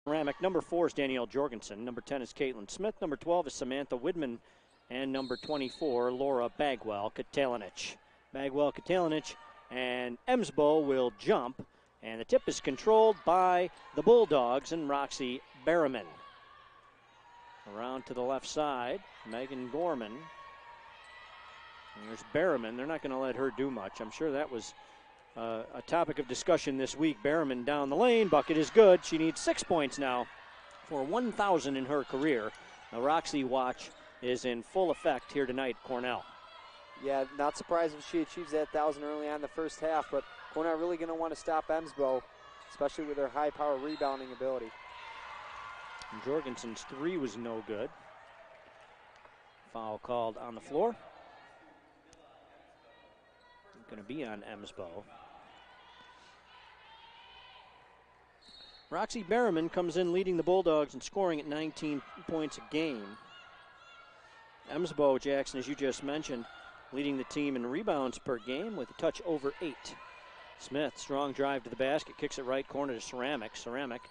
Ceramic. Number 4 is Danielle Jorgensen. Number 10 is Caitlin Smith. Number 12 is Samantha Widman. And number 24, Laura Bagwell Katalinich. Bagwell Katalinich and Emsbo will jump. And the tip is controlled by the Bulldogs and Roxy Berriman. Around to the left side, Megan Gorman. And there's Berriman. They're not going to let her do much. I'm sure that was a topic of discussion this week. Berriman down the lane. Bucket is good. She needs 6 points now for 1,000 in her career. The Roxy watch is in full effect here tonight at Cornell. Yeah, not surprised if she achieves that 1,000 early on in the first half, but Cornell really going to want to stop Emsbo, especially with her high-power rebounding ability. And Jorgensen's 3 was no good. Foul called on the floor. Going to be on Emsbo. Roxy Berriman comes in leading the Bulldogs and scoring at 19 points a game. Emsbo, Jackson, as you just mentioned, leading the team in rebounds per game with a touch over 8. Smith, strong drive to the basket, kicks it right corner to Ceramic. Ceramic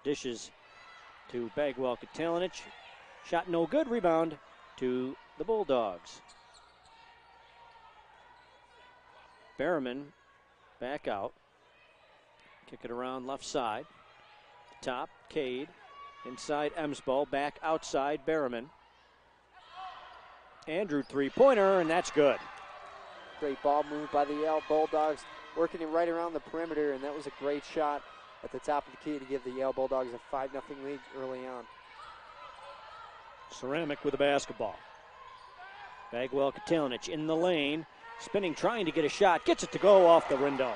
dishes to Bagwell Katalinich. Shot no good, rebound to the Bulldogs. Berriman back out. Kick it around left side. Top, Cade. Inside Emsbo, back outside Berriman. Andrew three-pointer, and that's good. Great ball move by the Yale Bulldogs, working it right around the perimeter, and that was a great shot at the top of the key to give the Yale Bulldogs a 5-0 lead early on. Ceramic with the basketball. Bagwell Katalinich in the lane, spinning, trying to get a shot, gets it to go off the window.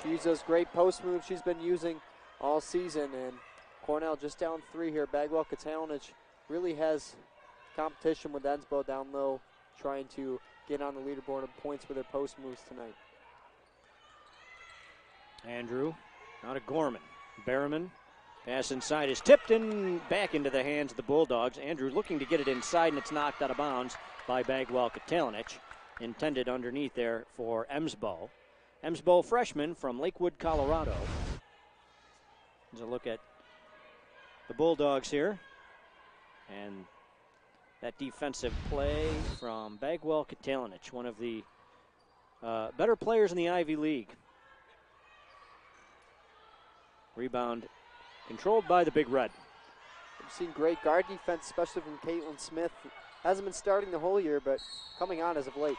She uses those great post moves she's been using all season, and Cornell just down 3 here. Bagwell Katalinich really has competition with Emsbo down low, trying to get on the leaderboard of points with their post moves tonight. Andrew, now to Gorman. Berriman, pass inside is tipped and back into the hands of the Bulldogs. Andrew looking to get it inside, and it's knocked out of bounds by Bagwell Katalinich. Intended underneath there for Emsbo. Emsbo, freshman from Lakewood, Colorado. Here's a look at the Bulldogs here. And that defensive play from Bagwell Katalinich, one of the better players in the Ivy League. Rebound controlled by the Big Red. We've seen great guard defense, especially from Caitlin Smith. Hasn't been starting the whole year, but coming on as of late.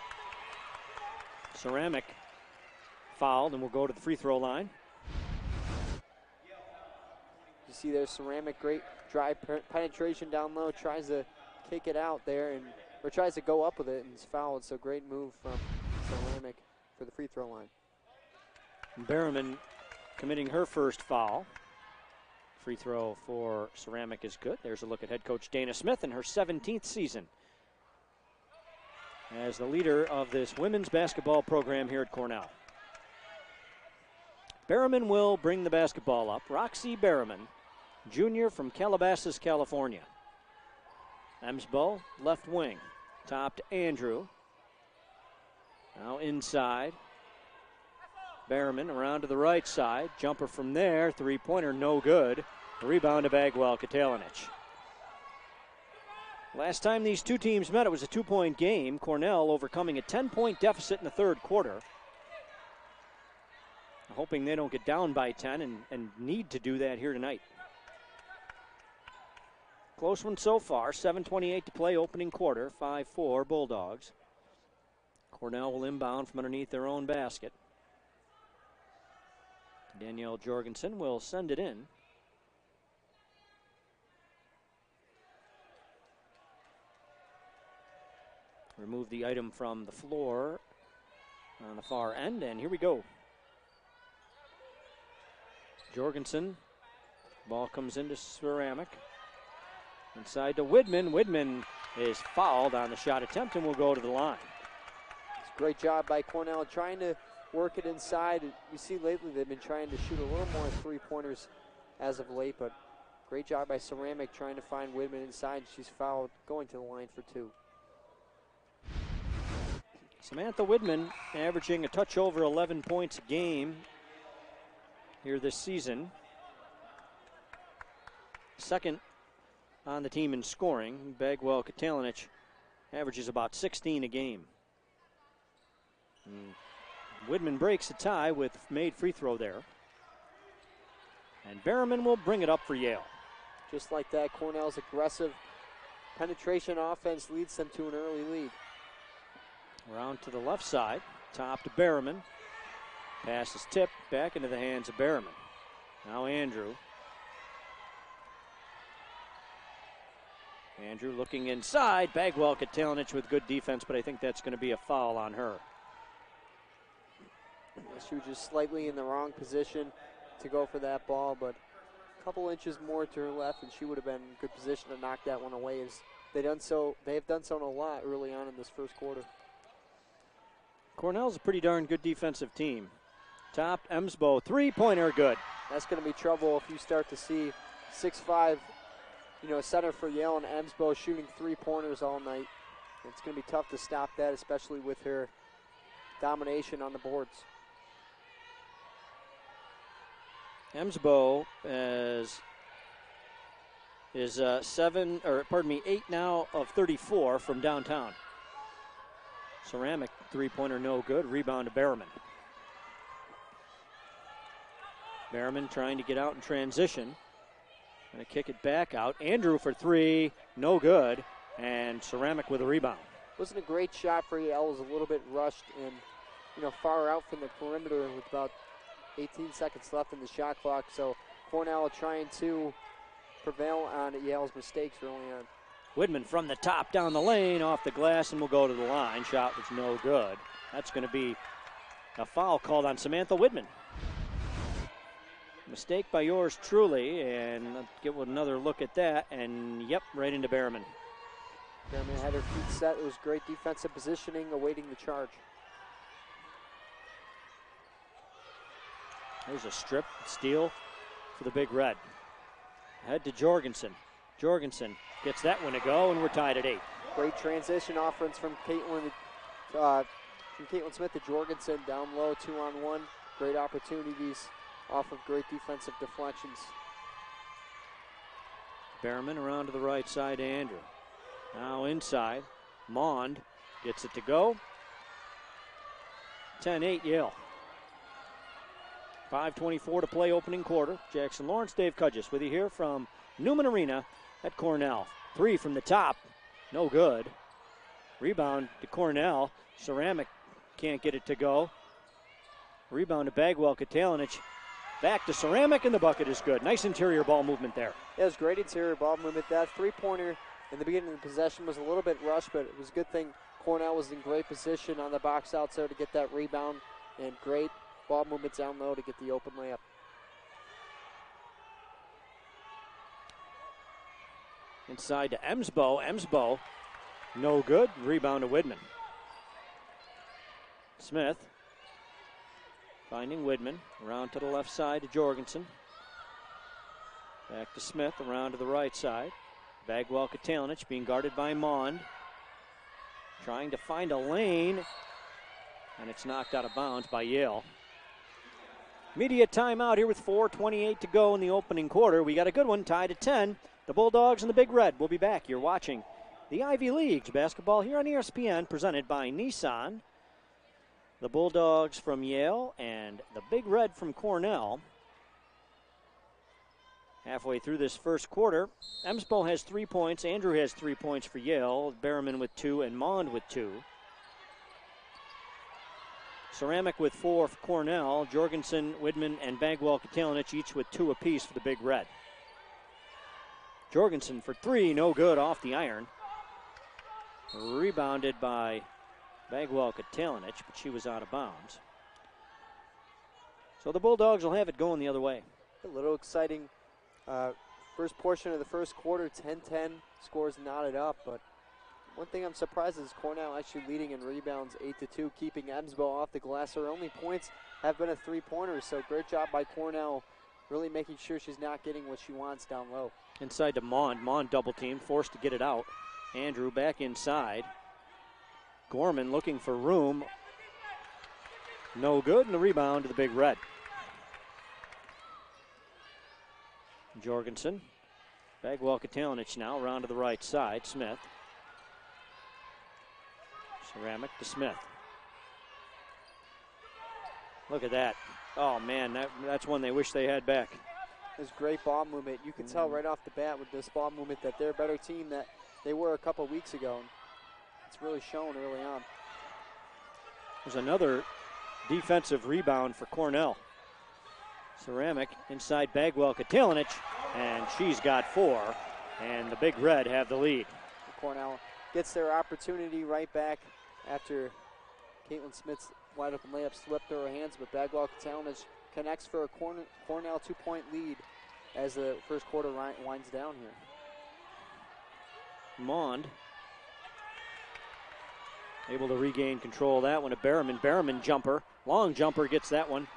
Ceramic fouled and will go to the free throw line. You see there's Ceramic, great drive penetration down low, tries to kick it out there, or tries to go up with it and is fouled. So great move from Ceramic for the free throw line. Berriman committing her first foul. Free throw for Ceramic is good. There's a look at head coach Dana Smith in her 17th season as the leader of this women's basketball program here at Cornell. Berriman will bring the basketball up. Roxy Berriman, junior from Calabasas, California. Emsbo, left wing. Top to Andrew. Now inside. Berriman around to the right side. Jumper from there. Three-pointer, no good. Rebound to Bagwell Katalinich. Last time these two teams met, it was a 2-point game. Cornell overcoming a 10-point deficit in the third quarter. Hoping they don't get down by 10 and need to do that here tonight. Close one so far. 7:28 to play, opening quarter. 5-4 Bulldogs. Cornell will inbound from underneath their own basket. Danielle Jorgensen will send it in. Remove the item from the floor on the far end, and here we go. Jorgensen, ball comes into Ceramic. Inside to Widman. Widman is fouled on the shot attempt and will go to the line. It's a great job by Cornell trying to work it inside. You see lately they've been trying to shoot a little more three-pointers as of late, but great job by Ceramic trying to find Widman inside. She's fouled, going to the line for 2. Samantha Widman averaging a touch over 11 points a game here this season. second on the team in scoring. Bagwell Katalinic averages about 16 a game. Widman breaks a tie with made free throw there. And Berriman will bring it up for Yale. Just like that, Cornell's aggressive penetration offense leads them to an early lead. Around to the left side, top to Berriman. Pass is tipped back into the hands of Berriman. Now Andrew. Andrew looking inside. Bagwell Katalinic with good defense, but I think that's going to be a foul on her. She was just slightly in the wrong position to go for that ball, but a couple inches more to her left, and she would have been in good position to knock that one away. As they have done so a lot early on in this first quarter. Cornell's a pretty darn good defensive team. Topped Emsbo, three-pointer, good. That's going to be trouble if you start to see 6'5", center for Yale and Emsbo shooting three-pointers all night. It's going to be tough to stop that, especially with her domination on the boards. Emsbo is 8 now of 34 from downtown. Ceramic three-pointer no good. Rebound to Berriman. Berriman trying to get out in transition. Going to kick it back out. Andrew for three, no good. And Ceramic with a rebound. Wasn't a great shot for Yale. It was a little bit rushed and far out from the perimeter with about 18 seconds left in the shot clock. So Cornell trying to prevail on Yale's mistakes early on. Widman from the top down the lane, off the glass, and will go to the line. Shot was no good. That's going to be a foul called on Samantha Widman. Mistake by yours truly, and let's get another look at that, and yep, right into Berriman. Berriman had her feet set. It was great defensive positioning, awaiting the charge. There's a strip, steal for the Big Red. Head to Jorgensen. Jorgensen gets that one to go, and we're tied at 8. Great transition offense from Caitlin Smith to Jorgensen, down low, 2-on-1. Great opportunities off of great defensive deflections. Berriman around to the right side to Andrew. Now inside, Mond gets it to go. 10-8 Yale. 5:24 to play opening quarter. Jackson Lawrence, Dave Cudgis with you here from Newman Arena at Cornell. Three from the top, no good. Rebound to Cornell. Ceramic can't get it to go. Rebound to Bagwell Katalinic. Back to Ceramic, and the bucket is good. Nice interior ball movement there. Yeah, it was great interior ball movement. That three-pointer in the beginning of the possession was a little bit rushed, but it was a good thing Cornell was in great position on the box out there to get that rebound, and great ball movement down low to get the open layup. Inside to Emsbo. Emsbo, no good. Rebound to Widman. Smith finding Widman. Around to the left side to Jorgensen. Back to Smith, around to the right side. Bagwell Katalinic being guarded by Mond. Trying to find a lane, and it's knocked out of bounds by Yale. Media timeout here with 4:28 to go in the opening quarter. We got a good one, tied at 10. The Bulldogs and the Big Red will be back. You're watching the Ivy Leagues basketball here on ESPN, presented by Nissan. The Bulldogs from Yale and the Big Red from Cornell. Halfway through this first quarter, Emsbo has 3 points. Andrew has 3 points for Yale. Berriman with 2 and Mond with 2. Ceramic with 4 for Cornell. Jorgensen, Widman, and Bagwell Katalinic each with 2 apiece for the Big Red. Jorgensen for 3, no good off the iron. Rebounded by Bagwell Katalinic, but she was out of bounds. So the Bulldogs will have it going the other way. A little exciting first portion of the first quarter, 10-10, scores knotted up, but one thing I'm surprised is Cornell actually leading in rebounds 8-2, keeping Emsbo off the glass. Her only points have been a three-pointer, so great job by Cornell, really making sure she's not getting what she wants down low. Inside to Mond. Mond double team, forced to get it out. Andrew back inside. Gorman looking for room. No good, and the rebound to the Big Red. Jorgensen Bagwell Katalinic now around to the right side. Smith. Ceramic to Smith. Look at that. Oh, man, that's one they wish they had back. This great ball movement. You can tell right off the bat with this ball movement that they're a better team than they were a couple weeks ago. It's really shown early on. There's another defensive rebound for Cornell. Ceramic inside Bagwell Katalinic, and she's got 4, and the Big Red have the lead. Cornell gets their opportunity right back after Caitlin Smith's wide open layup slipped through her hands, but Bagwell Katalinic connects for a Cornell 2-point lead as the first quarter winds down here. Mond able to regain control of that one to Berriman. Berriman jumper, long jumper, gets that one.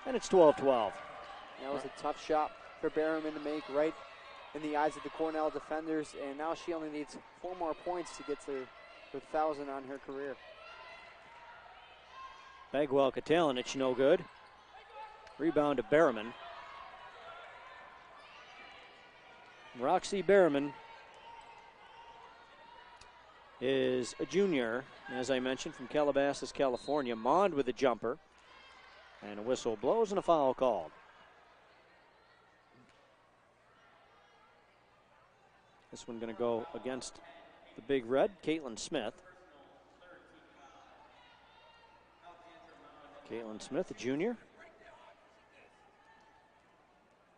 And it's 12-12. That was a tough shot for Berriman to make right in the eyes of the Cornell defenders, and now she only needs 4 more points to get to her 1,000 on her career. Bagwell Katalinic no good. Rebound to Berriman. Roxy Berriman is a junior, as I mentioned, from Calabasas, California. Mond with a jumper. And a whistle blows and a foul called. This one going to go against the Big Red, Caitlin Smith. Caitlin Smith, a junior.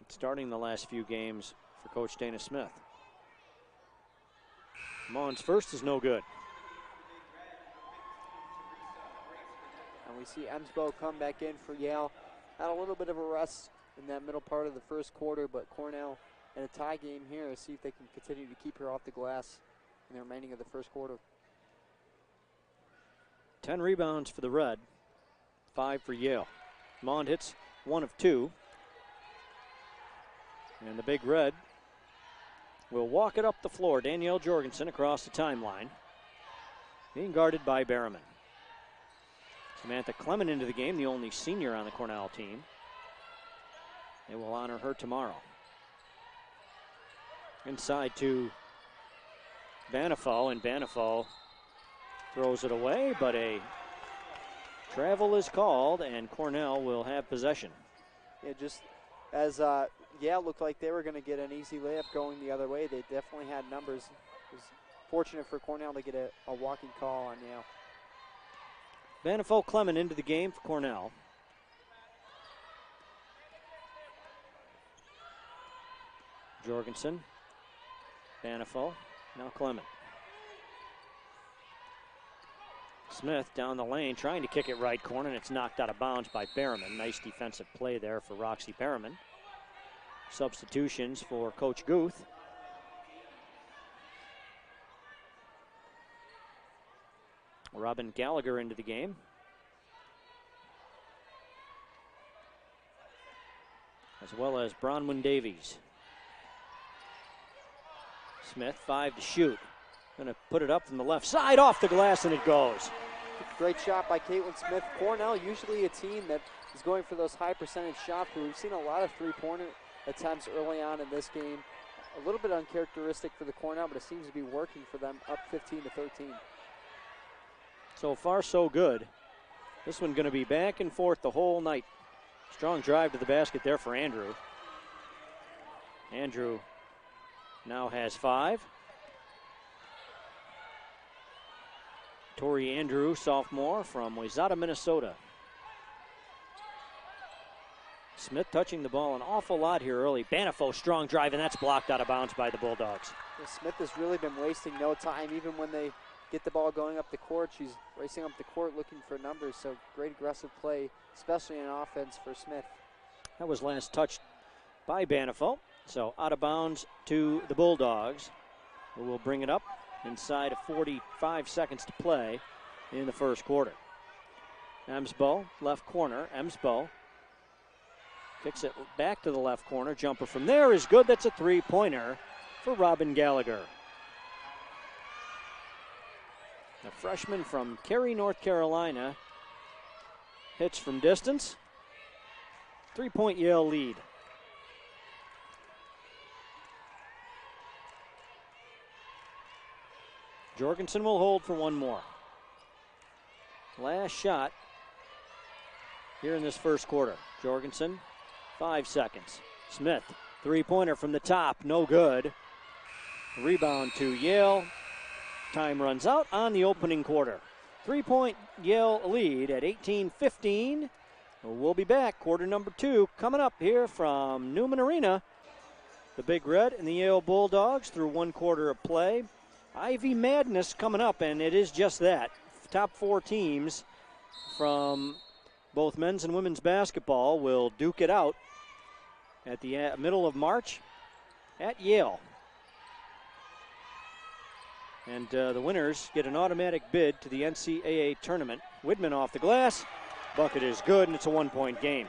Starting the last few games for Coach Dana Smith. Mond's first is no good. And we see Emsbo come back in for Yale. Had a little bit of a rest in that middle part of the first quarter, but Cornell in a tie game here to see if they can continue to keep her off the glass in the remaining of the first quarter. 10 rebounds for the Red, 5 for Yale. Mond hits 1 of 2. And the Big Red will walk it up the floor. Danielle Jorgensen across the timeline, being guarded by Berriman. Samantha Clement into the game, the only senior on the Cornell team. They will honor her tomorrow. Inside to Banifo, and Banifo throws it away, but a travel is called, and Cornell will have possession. Yeah, just as Yale looked like they were going to get an easy layup going the other way. They definitely had numbers. It was fortunate for Cornell to get a walking call on Yale. Banifo Clement into the game for Cornell. Jorgensen, Banifo, now Clement. Smith down the lane trying to kick it right corner, and it's knocked out of bounds by Berriman. Nice defensive play there for Roxy Berriman. Substitutions for Coach Guth. Robin Gallagher into the game. As well as Bronwyn Davies. Smith, 5 to shoot. Gonna put it up from the left side, off the glass, and it goes. Great shot by Caitlin Smith. Cornell, usually a team that is going for those high percentage shots, but we've seen a lot of three-pointer attempts early on in this game. A little bit uncharacteristic for the Cornell, but it seems to be working for them, up 15-13. So far, so good. This one going to be back and forth the whole night. Strong drive to the basket there for Andrew. Andrew now has 5. Tori Andrew, sophomore from Wayzata, Minnesota. Smith touching the ball an awful lot here early. Banifo, strong drive, and that's blocked out of bounds by the Bulldogs. Well, Smith has really been wasting no time. Even when they get the ball going up the court, she's racing up the court looking for numbers. So great aggressive play, especially in offense for Smith. That was last touched by Banifo. So out of bounds to the Bulldogs, who will bring it up inside of 45 seconds to play in the first quarter. Emsbo, left corner. Emsbo kicks it back to the left corner. Jumper from there is good. That's a three-pointer for Robin Gallagher. A freshman from Cary, North Carolina, hits from distance. 3-point Yale lead. Jorgensen will hold for one more. Last shot here in this first quarter. Jorgensen, 5 seconds. Smith, three-pointer from the top, no good. Rebound to Yale. Time runs out on the opening quarter. 3-point Yale lead at 18-15. We'll be back. Quarter number 2 coming up here from Newman Arena. The Big Red and the Yale Bulldogs through one quarter of play. Ivy Madness coming up, and it is just that. Top 4 teams from both men's and women's basketball will duke it out at the middle of March at Yale. And the winners get an automatic bid to the NCAA tournament. Widman off the glass. Bucket is good, and it's a 1-point game.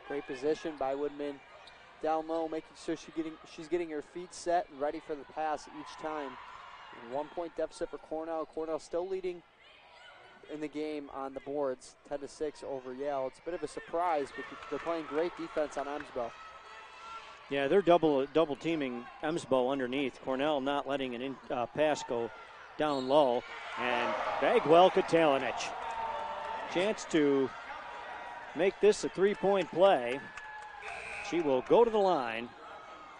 Great position by Woodman. Down low, making sure she's getting her feet set and ready for the pass each time. 1-point deficit for Cornell. Cornell still leading in the game on the boards, 10-6 over Yale. It's a bit of a surprise, but they're playing great defense on Emsbo. Yeah, they're double teaming Emsbo underneath. Cornell not letting an pass go down low. And Bagwell Katalinich. Chance to make this a 3-point play. She will go to the line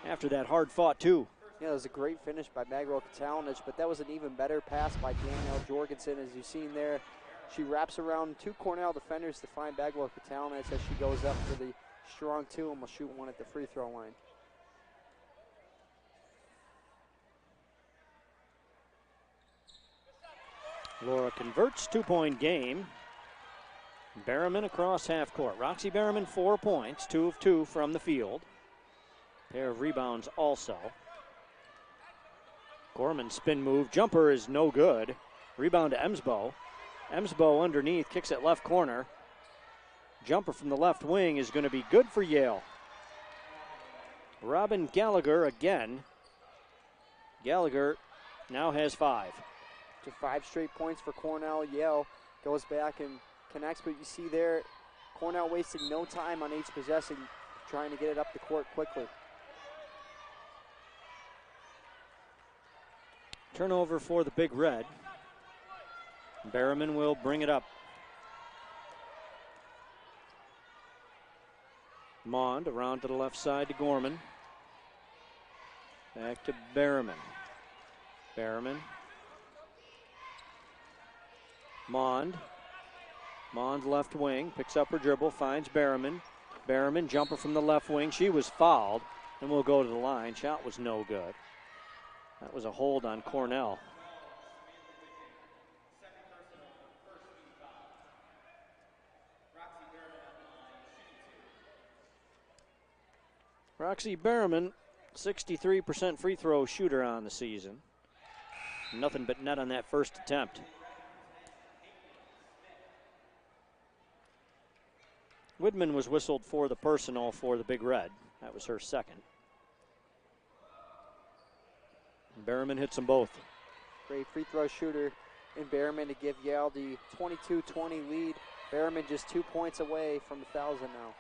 after that hard-fought 2. Yeah, it was a great finish by Bagwell Katalinich, but that was an even better pass by Danielle Jorgensen. As you've seen there, she wraps around 2 Cornell defenders to find Bagwell Katalinich as she goes up for the strong 2 and will shoot one at the free throw line. Laura converts, 2-point game. Berriman across half court. Roxy Berriman 4 points, 2 of 2 from the field. Pair of rebounds also. Gorman spin move, jumper is no good. Rebound to Emsbo. Emsbo underneath, kicks it left corner. Jumper from the left wing is going to be good for Yale. Robin Gallagher again. Gallagher now has 5. To 5 straight points for Cornell. Yale goes back and connects, but you see there, Cornell wasting no time on each possession, trying to get it up the court quickly. Turnover for the Big Red. Berriman will bring it up. Mond around to the left side to Gorman. Back to Berriman. Berriman. Mond left wing, picks up her dribble, finds Berriman. Berriman, jumper from the left wing. She was fouled and will go to the line. Shot was no good. That was a hold on Cornell. Roxy Berriman, 63% free throw shooter on the season. Nothing but net on that first attempt. Widman was whistled for the personal for the Big Red. That was her second. Berriman hits them both. Great free throw shooter in Berriman to give Yale the 22-20 lead. Berriman just 2 points away from 1,000 now.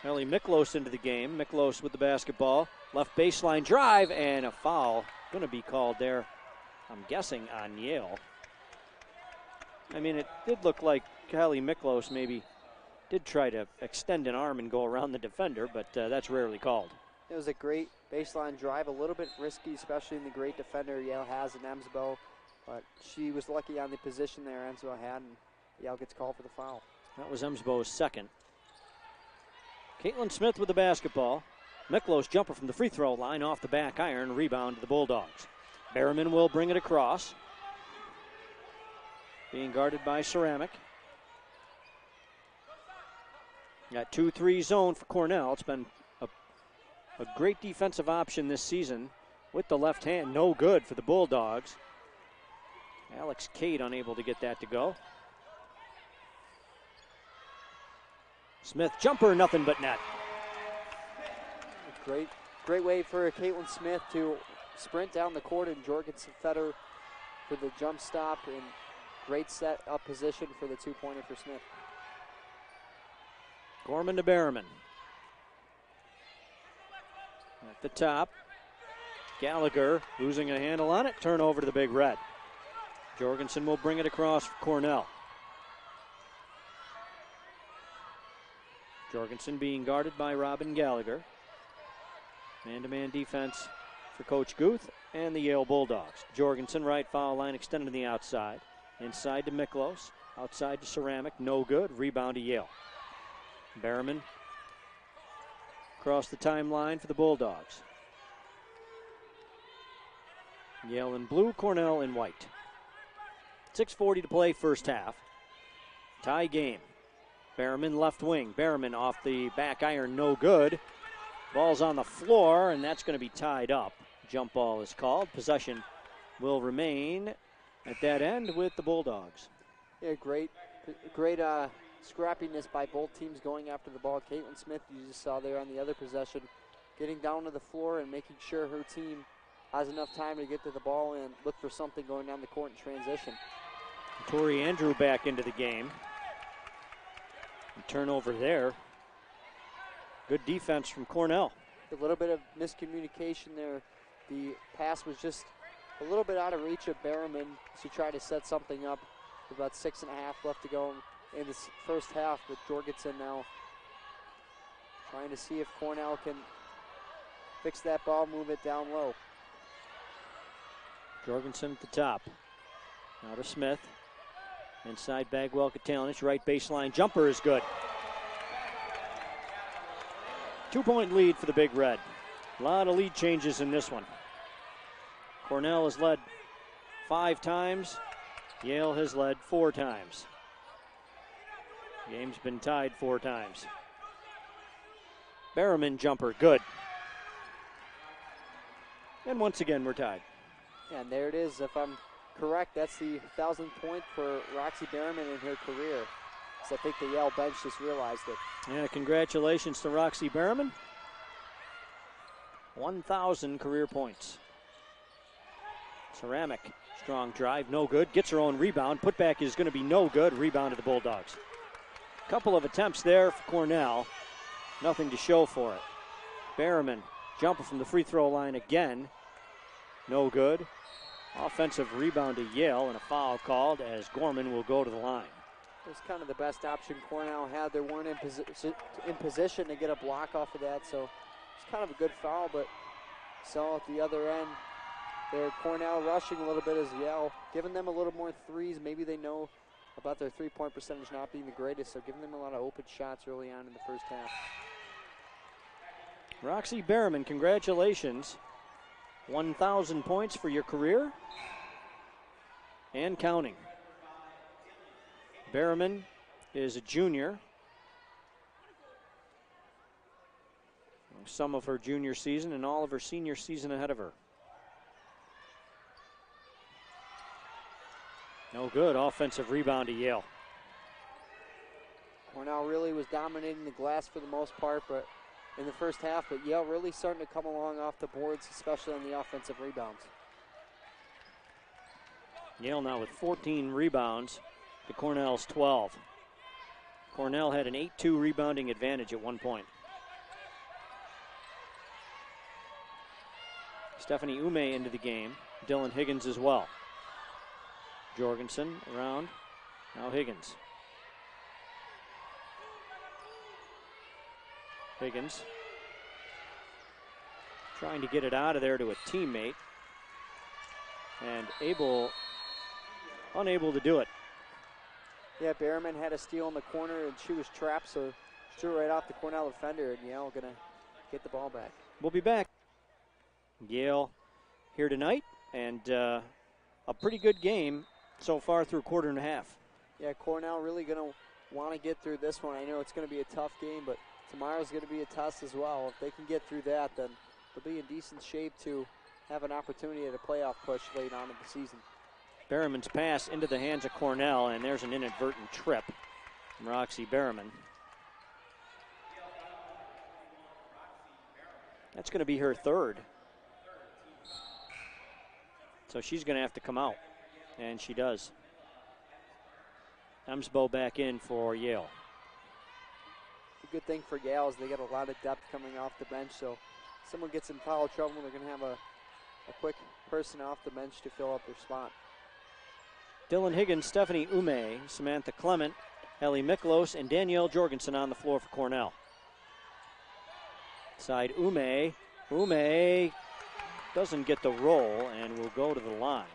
Ellie Miklos into the game. Miklos with the basketball. Left baseline drive and a foul. Going to be called there, I'm guessing, on Yale. I mean, it did look like Ellie Miklos maybe did try to extend an arm and go around the defender, but that's rarely called. It was a great baseline drive, a little bit risky, especially in the great defender Yale has in Emsbo, but she was lucky on the position there Emsbo had, and Yale gets called for the foul. That was Emsbo's second. Caitlin Smith with the basketball. Miklos jumper from the free throw line off the back iron, rebound to the Bulldogs. Berriman will bring it across. Being guarded by Ceramic. Got 2-3 zone for Cornell. It's been a great defensive option this season with the left hand. No good for the Bulldogs. Alex Cade unable to get that to go. Smith jumper, nothing but net. Great way for Caitlin Smith to sprint down the court, and Jorgensen fed her for the jump stop, and great set up position for the 2-pointer for Smith. Gorman to Berriman. At the top. Gallagher losing a handle on it. Turnover to the Big Red. Jorgensen will bring it across for Cornell. Jorgensen being guarded by Robin Gallagher. Man-to-man defense for Coach Guth and the Yale Bulldogs. Jorgensen, right foul line, extended to the outside. Inside to Miklos. Outside to Ceramic. No good. Rebound to Yale. Berriman across the timeline for the Bulldogs. Yale in blue, Cornell in white. 6:40 to play, first half. Tie game. Berriman left wing. Berriman off the back iron, no good. Ball's on the floor, and that's going to be tied up. Jump ball is called. Possession will remain at that end with the Bulldogs. Yeah, great scrappiness by both teams going after the ball. Caitlin Smith, you just saw there on the other possession, getting down to the floor and making sure her team has enough time to get to the ball and look for something going down the court in transition. Tori Andrew back into the game. Turnover there. Good defense from Cornell. A little bit of miscommunication there. The pass was just a little bit out of reach of Berriman to try to set something up. With about 6.5 left to go in this first half, with Jorgensen now trying to see if Cornell can fix that ball, move it down low. Jorgensen at the top. Now to Smith. Inside Bagwell Katalinic, right baseline jumper is good. 2-point lead for the Big Red. A lot of lead changes in this one. Cornell has led 5 times. Yale has led 4 times. Game's been tied 4 times. Berriman jumper, good. And once again, we're tied. And there it is. If I'm correct, that's the 1,000th point for Roxy Berriman in her career. So I think the Yale bench just realized it. Yeah, congratulations to Roxy Berriman. 1,000 career points. Ceramic, strong drive, no good. Gets her own rebound. Putback is going to be no good. Rebound to the Bulldogs. Couple of attempts there for Cornell. Nothing to show for it. Berriman, jumper from the free throw line again. No good. Offensive rebound to Yale, and a foul called as Gorman will go to the line. It was kind of the best option Cornell had. They weren't in position to get a block off of that, so it's kind of a good foul, but saw at the other end there, Cornell rushing a little bit as Yale, giving them a little more threes. Maybe they know about their three-point percentage not being the greatest, so giving them a lot of open shots early on in the first half. Roxy Berriman, congratulations. 1,000 points for your career and counting. Berriman is a junior. Some of her junior season and all of her senior season ahead of her. No good. Offensive rebound to Yale. Cornell really was dominating the glass for the most part, but in the first half, but Yale really starting to come along off the boards, especially on the offensive rebounds. Yale now with 14 rebounds to Cornell's 12. Cornell had an 8-2 rebounding advantage at one point. Stephanie Ume into the game. Dylan Higgins as well. Jorgensen around. Now Higgins. Higgins trying to get it out of there to a teammate, and unable to do it. Yeah, Berriman had a steal in the corner, and she was trapped, so she threw right off the Cornell defender, and Yale going to get the ball back. We'll be back. Yale here tonight, and a pretty good game so far through quarter and a half. Yeah, Cornell really going to want to get through this one. I know it's going to be a tough game, but tomorrow's going to be a test as well. If they can get through that, then they'll be in decent shape to have an opportunity at a playoff push late on in the season. Berriman's pass into the hands of Cornell, and there's an inadvertent trip from Roxy Berriman. That's going to be her third. So she's going to have to come out, and she does. Emsbo back in for Yale. The good thing for Yale is they got a lot of depth coming off the bench, so if someone gets in foul trouble, they're going to have a a quick person off the bench to fill up their spot. Dylan Higgins, Stephanie Ume, Samantha Clement, Ellie Miklos, and Danielle Jorgensen on the floor for Cornell. Side Ume. Ume doesn't get the roll and will go to the line.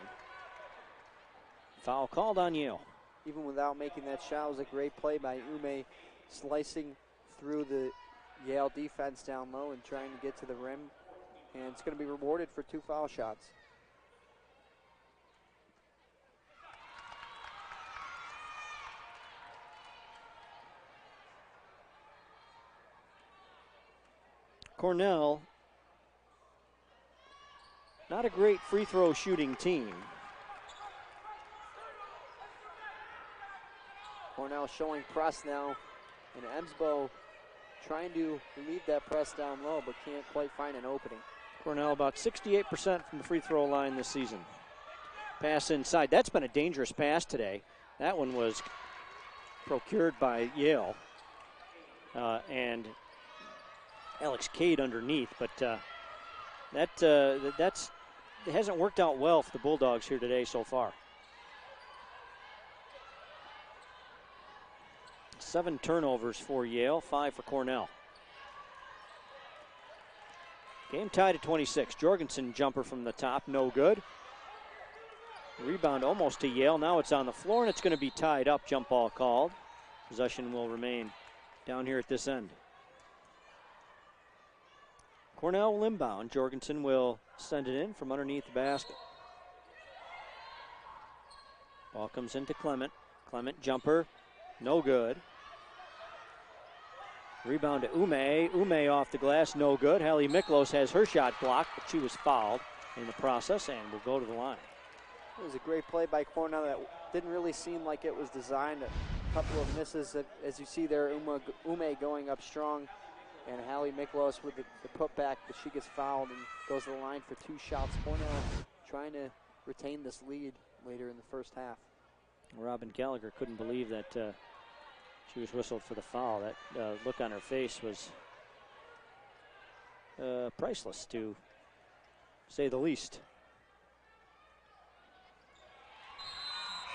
Foul called on Yale. Even without making that shot, it was a great play by Ume, slicing through the Yale defense down low and trying to get to the rim. And it's going to be rewarded for 2 foul shots. Cornell, not a great free throw shooting team. Cornell showing press now, and Emsbo trying to relieve that press down low, but can't quite find an opening. Cornell about 68% from the free throw line this season. Pass inside. That's been a dangerous pass today. That one was procured by Yale. And Alex Cade underneath, but it hasn't worked out well for the Bulldogs here today so far. 7 turnovers for Yale, 5 for Cornell. Game tied at 26. Jorgensen jumper from the top, no good. Rebound almost to Yale. Now it's on the floor and it's going to be tied up. Jump ball called. Possession will remain down here at this end. Cornell will inbound. Jorgensen will send it in from underneath the basket. Ball comes into Clement. Clement jumper, no good. Rebound to Ume. Ume off the glass, no good. Hallie Miklos has her shot blocked, but she was fouled in the process and will go to the line. It was a great play by Cornell that didn't really seem like it was designed. A couple of misses, as you see there, Ume going up strong, and Hallie Miklos with the putback, but she gets fouled and goes to the line for 2 shots. Cornell trying to retain this lead later in the first half. Robin Gallagher couldn't believe that she was whistled for the foul. That look on her face was priceless, to say the least.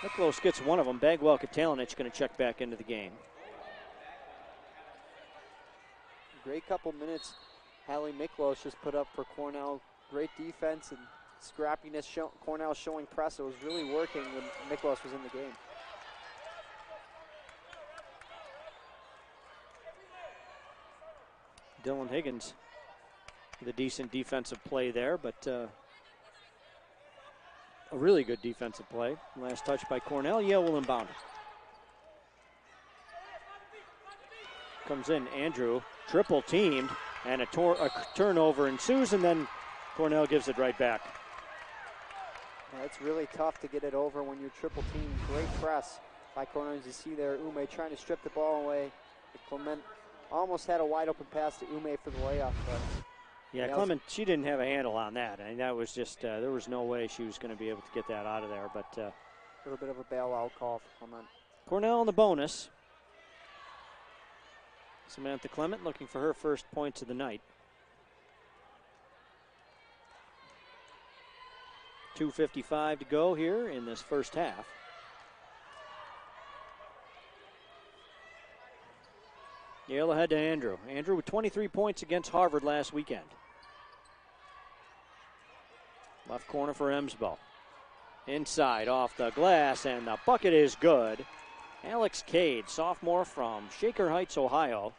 Miklos gets one of them. Bagwell Katalinich going to check back into the game. Great couple minutes Hallie Miklos just put up for Cornell. Great defense and scrappiness. Cornell showing press. It was really working when Miklos was in the game. Dylan Higgins with a decent defensive play there, but a really good defensive play. Last touch by Cornell. Yale will inbound it. Comes in Andrew, triple teamed, and a turnover ensues, and then Cornell gives it right back. Yeah, it's really tough to get it over when you're triple teamed. Great press by Cornell. As you see there, Ume trying to strip the ball away. Clement almost had a wide open pass to Ume for the layup, but yeah, Clement, she didn't have a handle on that. I mean, that was just, there was no way she was going to be able to get that out of there. But a little bit of a bailout call for Clement. Cornell in the bonus. Samantha Clement looking for her first points of the night. 2:55 to go here in this first half. Yale ahead to Andrew. Andrew with 23 points against Harvard last weekend. Left corner for Emsbo. Inside off the glass, and the bucket is good. Alex Cade, sophomore from Shaker Heights, Ohio.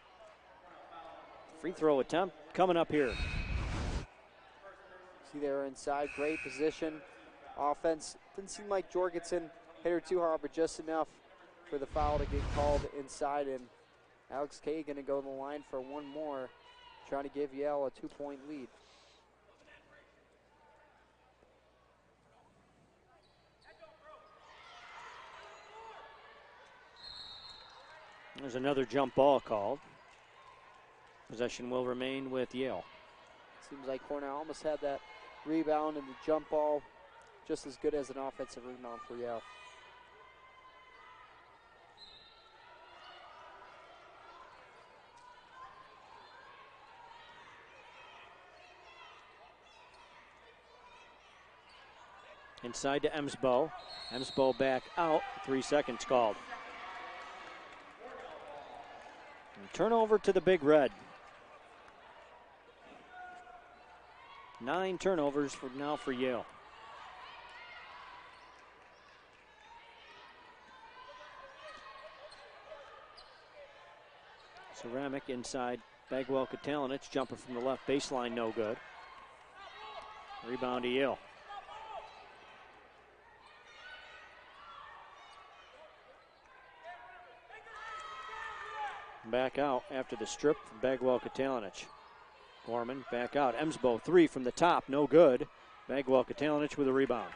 Free throw attempt coming up here. See there inside, great position. Offense, didn't seem like Jorgensen hit her too hard, but just enough for the foul to get called inside, and Alex Cade going to go to the line for one more, trying to give Yale a 2-point lead. There's another jump ball called. Possession will remain with Yale. Seems like Cornell almost had that rebound, and the jump ball just as good as an offensive rebound for Yale. Inside to Emsbo. Emsbo back out. 3 seconds called. And turnover to the Big Red. 9 turnovers now for Yale. Ceramic inside. Bagwell Katalinich. Jumper from the left baseline, no good. Rebound to Yale. Back out after the strip from Bagwell Katalinich. Gorman back out. Emsbo 3 from the top, no good. Bagwell Katalinich with a rebound.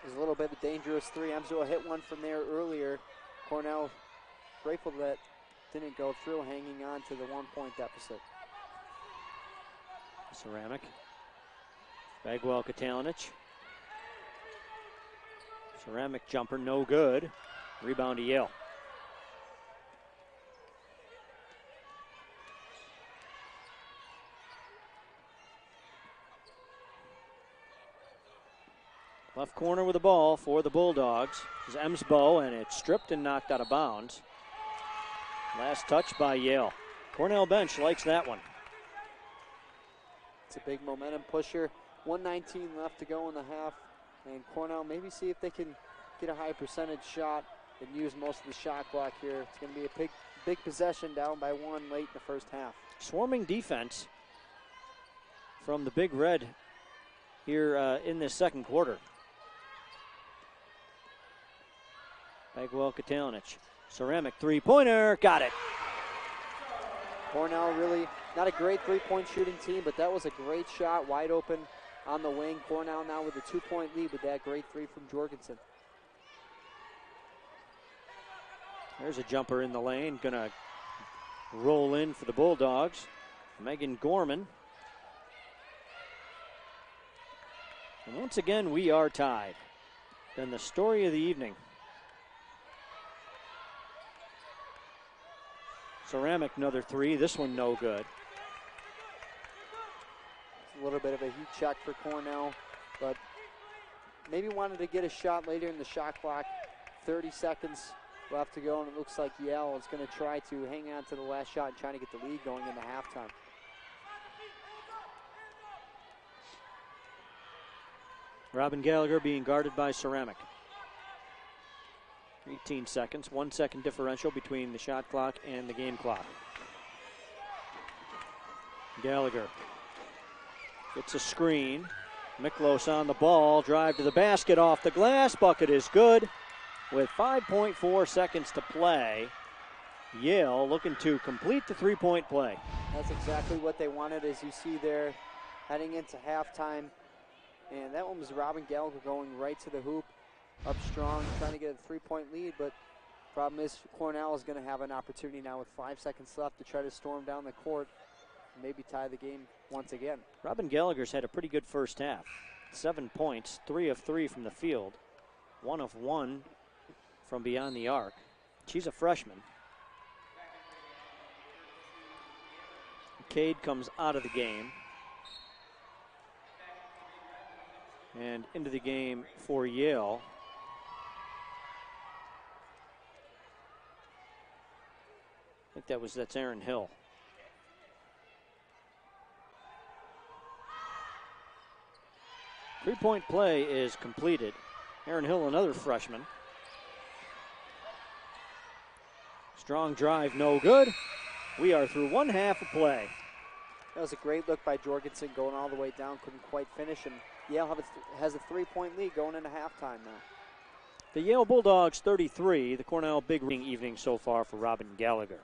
There's a little bit of a dangerous 3. Emsbo hit one from there earlier. Cornell grateful that didn't go through, hanging on to the 1-point deficit. Ceramic. Bagwell Katalinich. Ceramic jumper, no good. Rebound to Yale. Left corner with the ball for the Bulldogs is Emsbo, and it's stripped and knocked out of bounds. Last touch by Yale. Cornell bench likes that one. It's a big momentum pusher. 1:19 left to go in the half, and Cornell maybe see if they can get a high percentage shot and use most of the shot clock here. It's going to be a big possession, down by 1 late in the first half. Swarming defense from the Big Red here in this second quarter. Bagwell Katalinich. Ceramic three-pointer, got it. Cornell really not a great three-point shooting team, but that was a great shot, wide open on the wing. Cornell now with a 2-point lead with that great 3 from Jorgensen. There's a jumper in the lane, gonna roll in for the Bulldogs. Megan Gorman. And once again, we are tied. Then the story of the evening. Ceramic, another 3. This one no good. It's a little bit of a heat check for Cornell, but maybe wanted to get a shot later in the shot clock. 30 seconds left to go, and it looks like Yale is going to try to hang on to the last shot and trying to get the lead going into halftime. Robin Gallagher being guarded by Ceramic. 18 seconds, 1 second differential between the shot clock and the game clock. Gallagher gets a screen. Miklos on the ball, drive to the basket, off the glass, bucket is good. With 5.4 seconds to play, Yale looking to complete the three-point play. That's exactly what they wanted, as you see there, heading into halftime. And that one was Robin Gallagher going right to the hoop, up strong, trying to get a 3-point lead, but problem is Cornell is going to have an opportunity now with 5 seconds left to try to storm down the court and maybe tie the game once again. Robin Gallagher's had a pretty good first half. 7 points, 3 of 3 from the field, 1 of 1 from beyond the arc. She's a freshman. Cade comes out of the game. And into the game for Yale. I think that's Aaron Hill. Three-point play is completed. Aaron Hill, another freshman. Strong drive, no good. We are through one half of play. That was a great look by Jorgensen going all the way down, couldn't quite finish, and Yale has a 3-point lead going into halftime now. The Yale Bulldogs 33, the Cornell big evening so far for Robin Gallagher.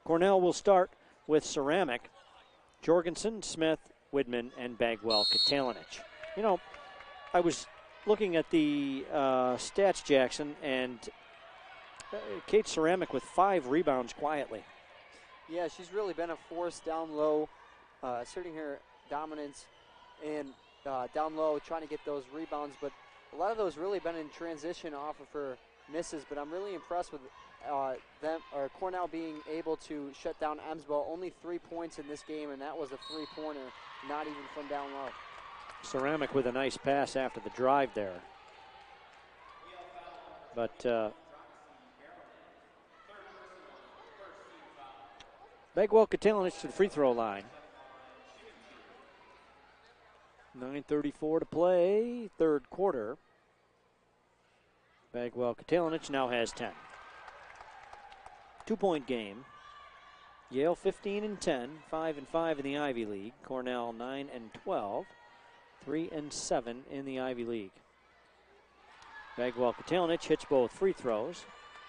Cornell will start with Ceramic, Jorgensen, Smith, Widman, and Bagwell Katalinich. You know, I was looking at the stats, Jackson, and Kate Ceramic with 5 rebounds quietly. Yeah, she's really been a force down low, asserting her dominance and down low, trying to get those rebounds, but a lot of those really been in transition off of her misses, but I'm really impressed with Cornell being able to shut down Emsbo. Only 3 points in this game, and that was a 3-pointer, not even from down low. Ceramic with a nice pass after the drive there. But Bagwell Katalinic to the free throw line. 9:34 to play, third quarter. Bagwell Katalinic now has 10. 2-point game. Yale 15-10, 5-5 in the Ivy League. Cornell 9-12, 3-7 in the Ivy League. Bagwell Katalinic hits both free throws.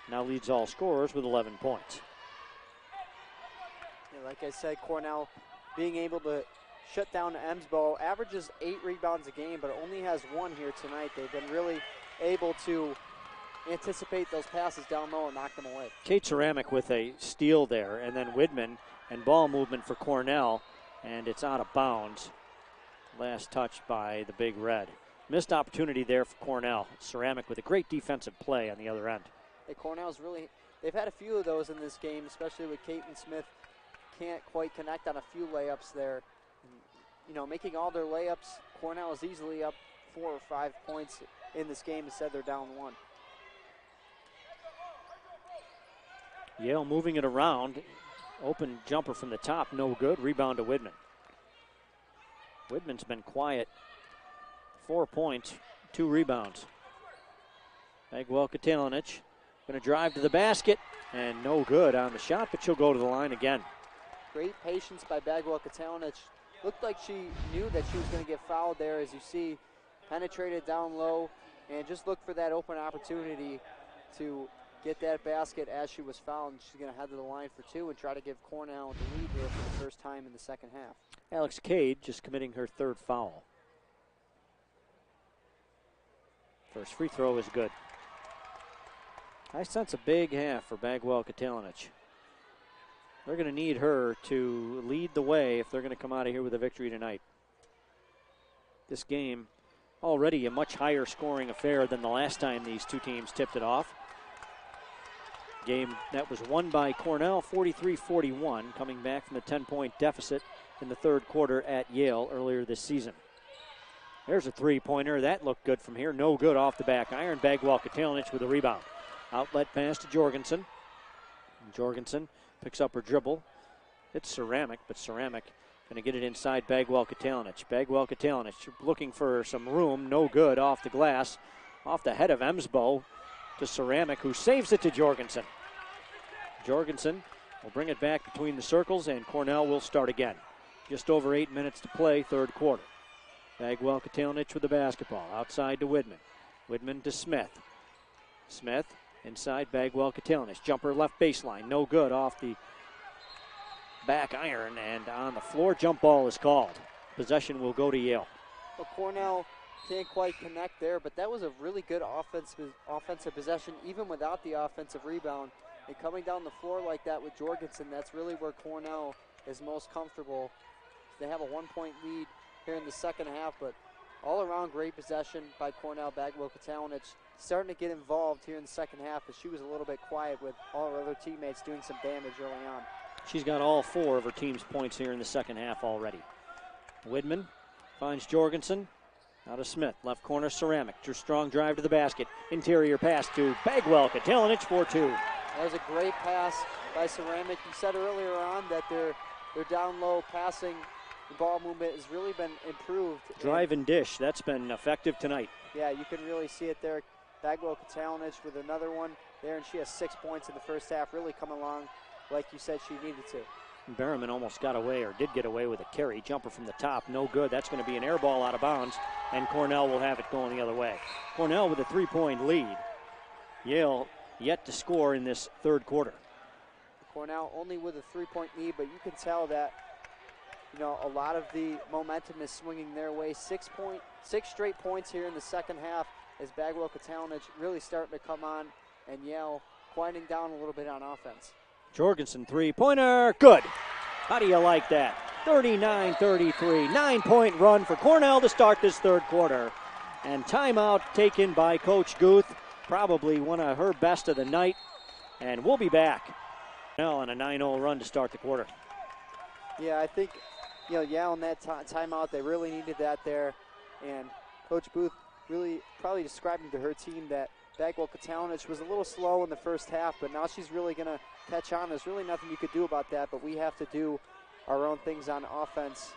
Now leads all scorers with 11 points. Yeah, like I said, Cornell being able to shut down Emsbo, averages 8 rebounds a game, but only has 1 here tonight. They've been really able to anticipate those passes down low and knock them away. Kate Ceramic with a steal there, and then Widman and ball movement for Cornell, and it's out of bounds. Last touch by the Big Red. Missed opportunity there for Cornell. Ceramic with a great defensive play on the other end. Hey, Cornell's really, they've had a few of those in this game, especially with Caitlin Smith. Can't quite connect on a few layups there. You know, making all their layups, Cornell is easily up 4 or 5 points in this game. Instead, they're down 1. Yale moving it around. Open jumper from the top, no good. Rebound to Widman. Widman's been quiet. 4 points, 2 rebounds. Bagwell Katalinic going to drive to the basket, and no good on the shot, but she'll go to the line again. Great patience by Bagwell Katalinic. Looked like she knew that she was going to get fouled there, as you see. Penetrated down low, and just looked for that open opportunity to get that basket as she was fouled. And she's going to head to the line for 2 and try to give Cornell the lead here for the first time in the second half. Alex Cade just committing her 3rd foul. First free throw is good. I sense a big half for Bagwell Katalinic. They're going to need her to lead the way if they're going to come out of here with a victory tonight. This game already a much higher scoring affair than the last time these two teams tipped it off. Game that was won by Cornell 43-41, coming back from a 10-point deficit in the 3rd quarter at Yale earlier this season. There's a 3-pointer. That looked good from here. No good off the back iron. Bagwell Katalinic with a rebound. Outlet pass to Jorgensen. And Jorgensen picks up her dribble. It's Ceramic, but Ceramic going to get it inside Bagwell Katalinic. Bagwell Katalinic looking for some room. No good off the glass. Off the head of Emsbo to Ceramic, who saves it to Jorgensen. Jorgensen will bring it back between the circles, and Cornell will start again. Just over 8 minutes to play, 3rd quarter. Bagwell Katalinic with the basketball. Outside to Widman. Widman to Smith. Smith inside Bagwell Katalinic. Jumper left baseline. No good off the back iron, and on the floor, jump ball is called. Possession will go to Yale. Well, Cornell can't quite connect there, but that was a really good offensive possession, even without the offensive rebound. And coming down the floor like that with Jorgensen, that's really where Cornell is most comfortable. They have a 1-point lead here in the second half, but all around great possession by Cornell. Bagwell Katalinic starting to get involved here in the second half, but she was a little bit quiet with all her other teammates doing some damage early on. She's got all 4 of her team's points here in the second half already. Widman finds Jorgensen. Out of Smith, left corner Ceramic. Strong drive to the basket. Interior pass to Bagwell Katalinic for 2. That was a great pass by Ceramic. You said earlier on that their down low passing, the ball movement has really been improved. Drive and dish, that's been effective tonight. Yeah, you can really see it there. Bagwell Katalinic with another one there, and she has 6 points in the first half, really coming along like you said she needed to. Berriman almost got away, or did get away with a carry. Jumper from the top, no good. That's going to be an air ball out of bounds, and Cornell will have it going the other way. Cornell with a 3-point lead. Yale yet to score in this 3rd quarter. Cornell only with a 3-point lead, but you can tell that, you know, a lot of the momentum is swinging their way. 6 straight points here in the second half as Bagwell Katalinic really starting to come on, and Yale quieting down a little bit on offense. Jorgensen 3-pointer, good. How do you like that? 39-33, 9-point run for Cornell to start this 3rd quarter. And timeout taken by Coach Guth, probably one of her best of the night. And we'll be back. Now on a 9-0 run to start the quarter. Yeah, I think, you know, Yale in that timeout, they really needed that there. And Coach Booth really probably describing to her team that Bagwell Katalinic was a little slow in the first half, but now she's really going to catch on. There's really nothing you could do about that, but we have to do our own things on offense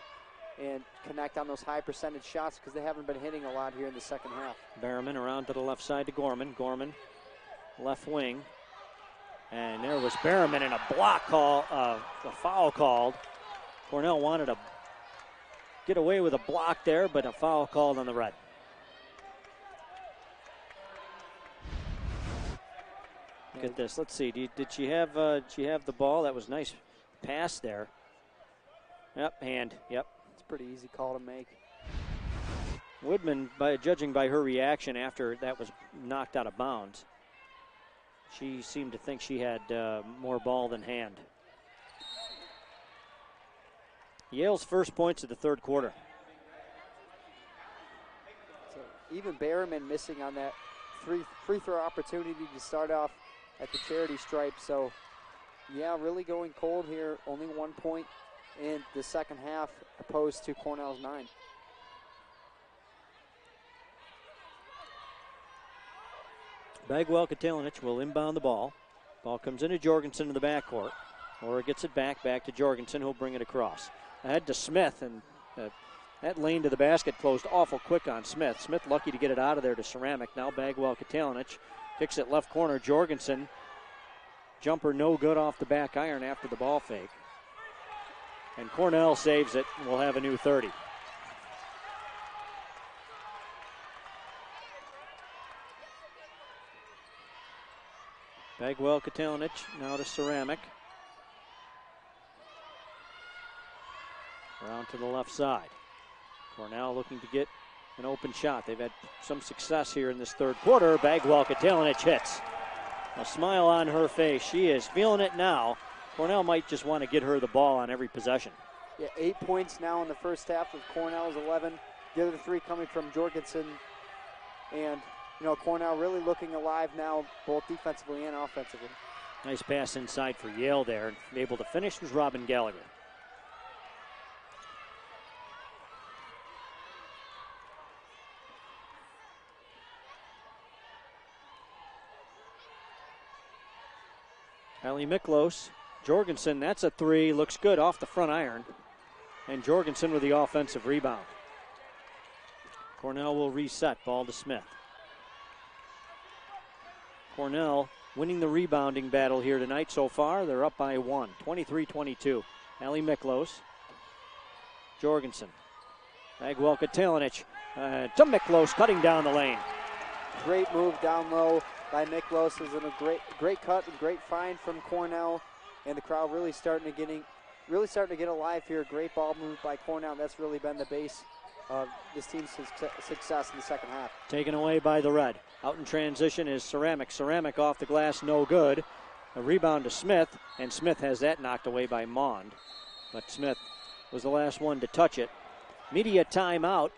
and connect on those high percentage shots because they haven't been hitting a lot here in the second half. Berriman around to the left side to Gorman. Gorman, left wing. And there was Berriman and a block call, a foul called. Cornell wanted to get away with a block there, but a foul called on the red. Look at this. Let's see. Did she have the ball? That was nice pass there. Yep, hand. Yep. It's a pretty easy call to make. Woodman, judging by her reaction after that was knocked out of bounds, she seemed to think she had more ball than hand. Yale's first points of the third quarter. So even Berriman missing on that free throw opportunity to start off at the charity stripe. So, yeah, really going cold here. Only 1 point in the second half opposed to Cornell's 9. Bagwell Katalinic will inbound the ball. Ball comes into Jorgensen in the backcourt. Laura gets it back to Jorgensen, who'll bring it across. Ahead to Smith, and that lane to the basket closed awful quick on Smith. Smith lucky to get it out of there to Ceramic. Now Bagwell Katalinic kicks it left corner. Jorgensen, jumper no good off the back iron after the ball fake. And Cornell saves it, and we'll have a new 30. Bagwell Katalinic now to Ceramic. Around to the left side. Cornell looking to get an open shot. They've had some success here in this third quarter. Bagwell Katalinic hits. A smile on her face. She is feeling it now. Cornell might just want to get her the ball on every possession. Yeah, 8 points now in the first half of Cornell's 11. The other 3 coming from Jorgensen. And, you know, Cornell really looking alive now, both defensively and offensively. Nice pass inside for Yale there. Able to finish was Robin Gallagher. Allie Miklos, Jorgensen, that's a 3, looks good off the front iron. And Jorgensen with the offensive rebound. Cornell will reset, ball to Smith. Cornell winning the rebounding battle here tonight so far. They're up by 1, 23-22. Allie Miklos, Jorgensen. Bagwell Katalinic to Miklos, cutting down the lane. Great move down low by Miklos. Is in a great cut and great find from Cornell, and the crowd really starting to get alive here. Great ball move by Cornell. That's really been the base of this team's success in the second half. Taken away by the red. Out in transition is Ceramic. Ceramic off the glass, no good. A rebound to Smith, and Smith has that knocked away by Mond. But Smith was the last one to touch it. Media timeout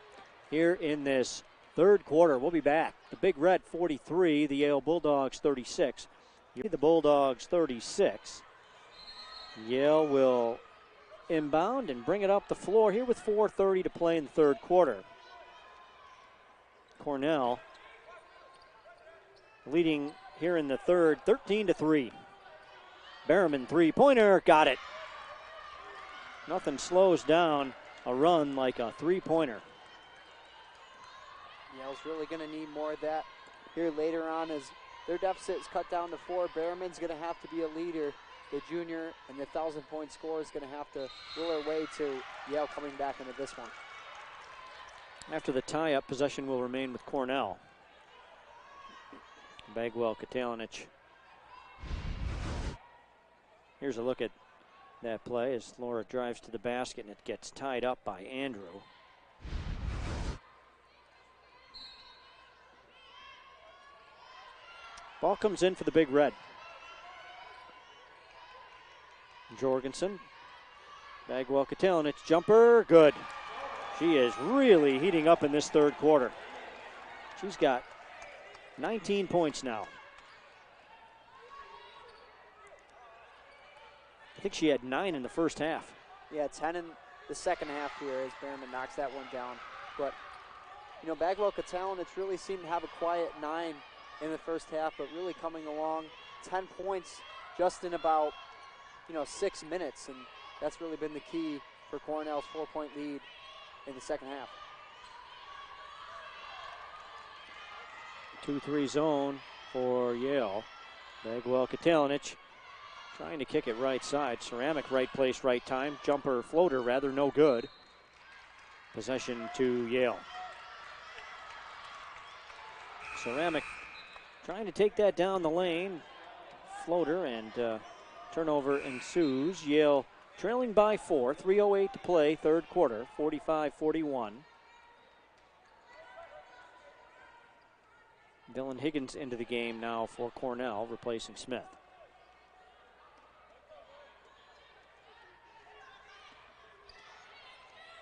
here in this third quarter. We'll be back. The Big Red 43, the Yale Bulldogs 36. The Bulldogs 36. Yale will inbound and bring it up the floor here with 4:30 to play in the third quarter. Cornell leading here in the third, 13-3. Berriman three-pointer, got it. Nothing slows down a run like a three-pointer. Yale's really going to need more of that here later on as their deficit is cut down to 4. Berriman's going to have to be a leader. The junior and the 1,000-point scorer is going to have to will her way to Yale coming back into this one. After the tie-up, possession will remain with Cornell. Bagwell Katalinic. Here's a look at that play as Laura drives to the basket and it gets tied up by Andrew. Ball comes in for the Big Red. Jorgensen. Bagwell Katalinic, jumper, good. She is really heating up in this third quarter. She's got 19 points now. I think she had 9 in the first half. Yeah, 10 in the second half here as Berriman knocks that one down. But Bagwell Katalinic really seemed to have a quiet 9 in the first half, but really coming along. 10 points just in about, 6 minutes, and that's really been the key for Cornell's 4-point lead in the second half. 2-3 zone for Yale. Bagwell Katalinic trying to kick it right side. Ceramic right place, right time. Jumper, floater rather, no good. Possession to Yale. Ceramic trying to take that down the lane. Floater, and turnover ensues. Yale trailing by 4. 3:08 to play, third quarter, 45-41. Dylan Higgins into the game now for Cornell, replacing Smith.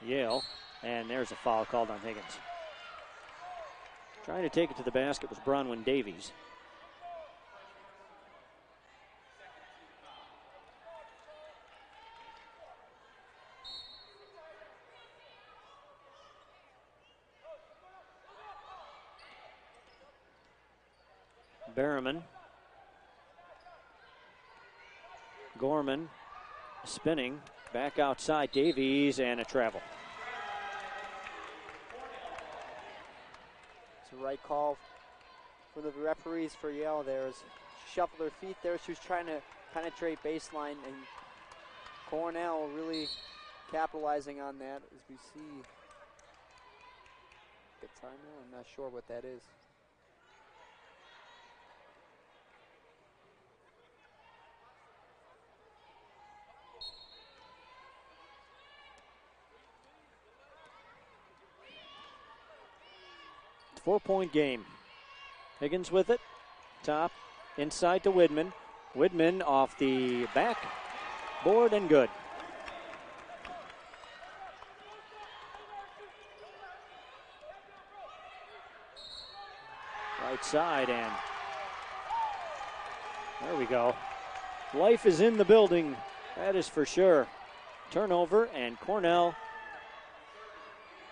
Yale, and there's a foul called on Higgins. Trying to take it to the basket was Bronwyn Davies. Berriman. Gorman spinning back outside. Davies, and a travel. It's a right call for the referees for Yale there. She shuffled her feet there. She was trying to penetrate baseline, and Cornell really capitalizing on that as we see. Good timeout. I'm not sure what that is. Four-point game. Higgins with it. Top, inside to Widman. Widman off the back board and good. Right side, and there we go. Life is in the building, that is for sure. Turnover, and Cornell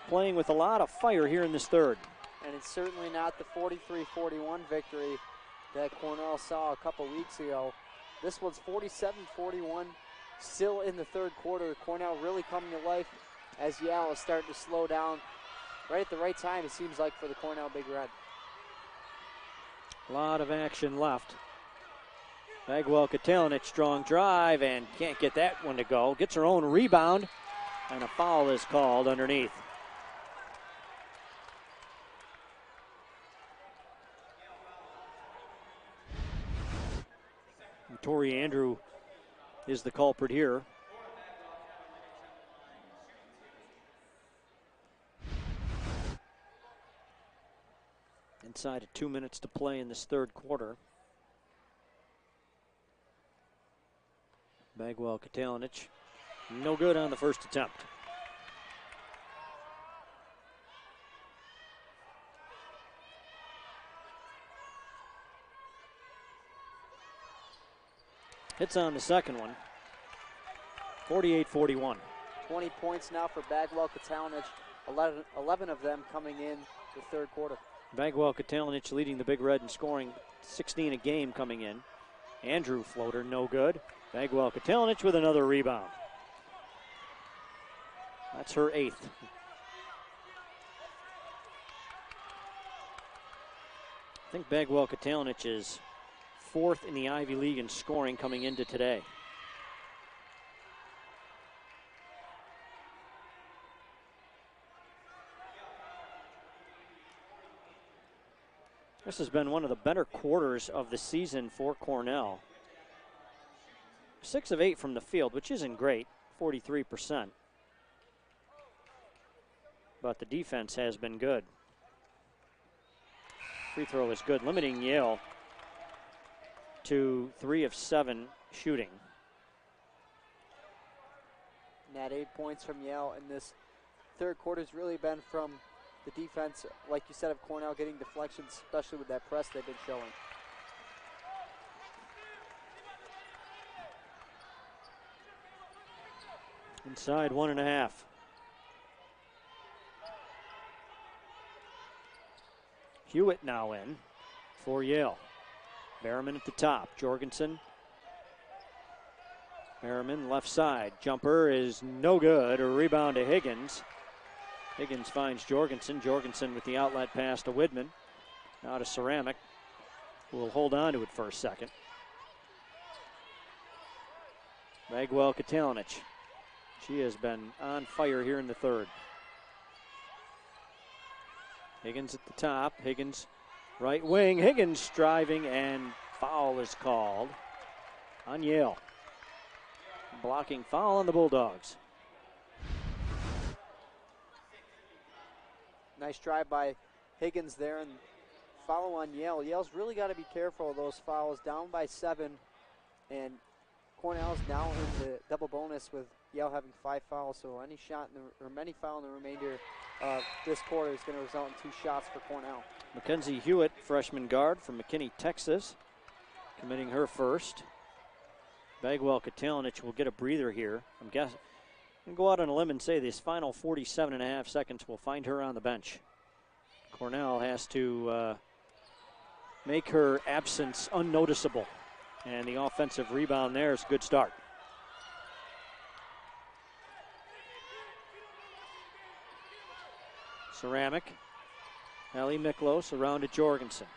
playing with a lot of fire here in this third. And it's certainly not the 43-41 victory that Cornell saw a couple weeks ago. This one's 47-41, still in the third quarter. Cornell really coming to life as Yale is starting to slow down right at the right time, it seems like, for the Cornell Big Red. A lot of action left. Bagwell Katalinic, strong drive, and can't get that one to go. Gets her own rebound, and a foul is called underneath. Tori Andrew is the culprit here. Inside of 2 minutes to play in this third quarter. Bagwell Katalinic, no good on the first attempt. Hits on the second one. 48-41. 20 points now for Bagwell Katalinic, 11 of them coming in the third quarter. Bagwell Katalinic leading the Big Red in scoring, 16 a game coming in. Andrew floater, no good. Bagwell Katalinic with another rebound. That's her 8th. I think Bagwell Katalinic is 4th in the Ivy League in scoring coming into today. This has been one of the better quarters of the season for Cornell. 6 of 8 from the field, which isn't great, 43%. But the defense has been good. Free throw is good, limiting Yale to 3 of 7 shooting. Net 8 points from Yale in this third quarter has really been from the defense, like you said, of Cornell getting deflections, especially with that press they've been showing. Inside 1.5. Hewitt now in for Yale. Berriman at the top. Jorgensen. Berriman left side. Jumper is no good. A rebound to Higgins. Higgins finds Jorgensen. Jorgensen with the outlet pass to Widman. Now to Ceramic. Will hold on to it for a second. Bagwell Katalinic. She has been on fire here in the third. Higgins at the top. Higgins right wing. Higgins driving, and foul is called on Yale. Blocking foul on the Bulldogs. Nice drive by Higgins there, and foul on Yale. Yale's really got to be careful of those fouls. Down by 7, and Cornell's now in the double bonus with Yale having 5 fouls. So any shot or many foul in the remainder of this quarter is going to result in 2 shots for Cornell. Mackenzie Hewitt, freshman guard from McKinney, Texas, committing her first. Bagwell Katalinic will get a breather here. I'm guessing. I'm going to go out on a limb and say this final 47.5 seconds will find her on the bench. Cornell has to make her absence unnoticeable. And the offensive rebound there is a good start. Ceramic. Allie Miklos around to Jorgensen.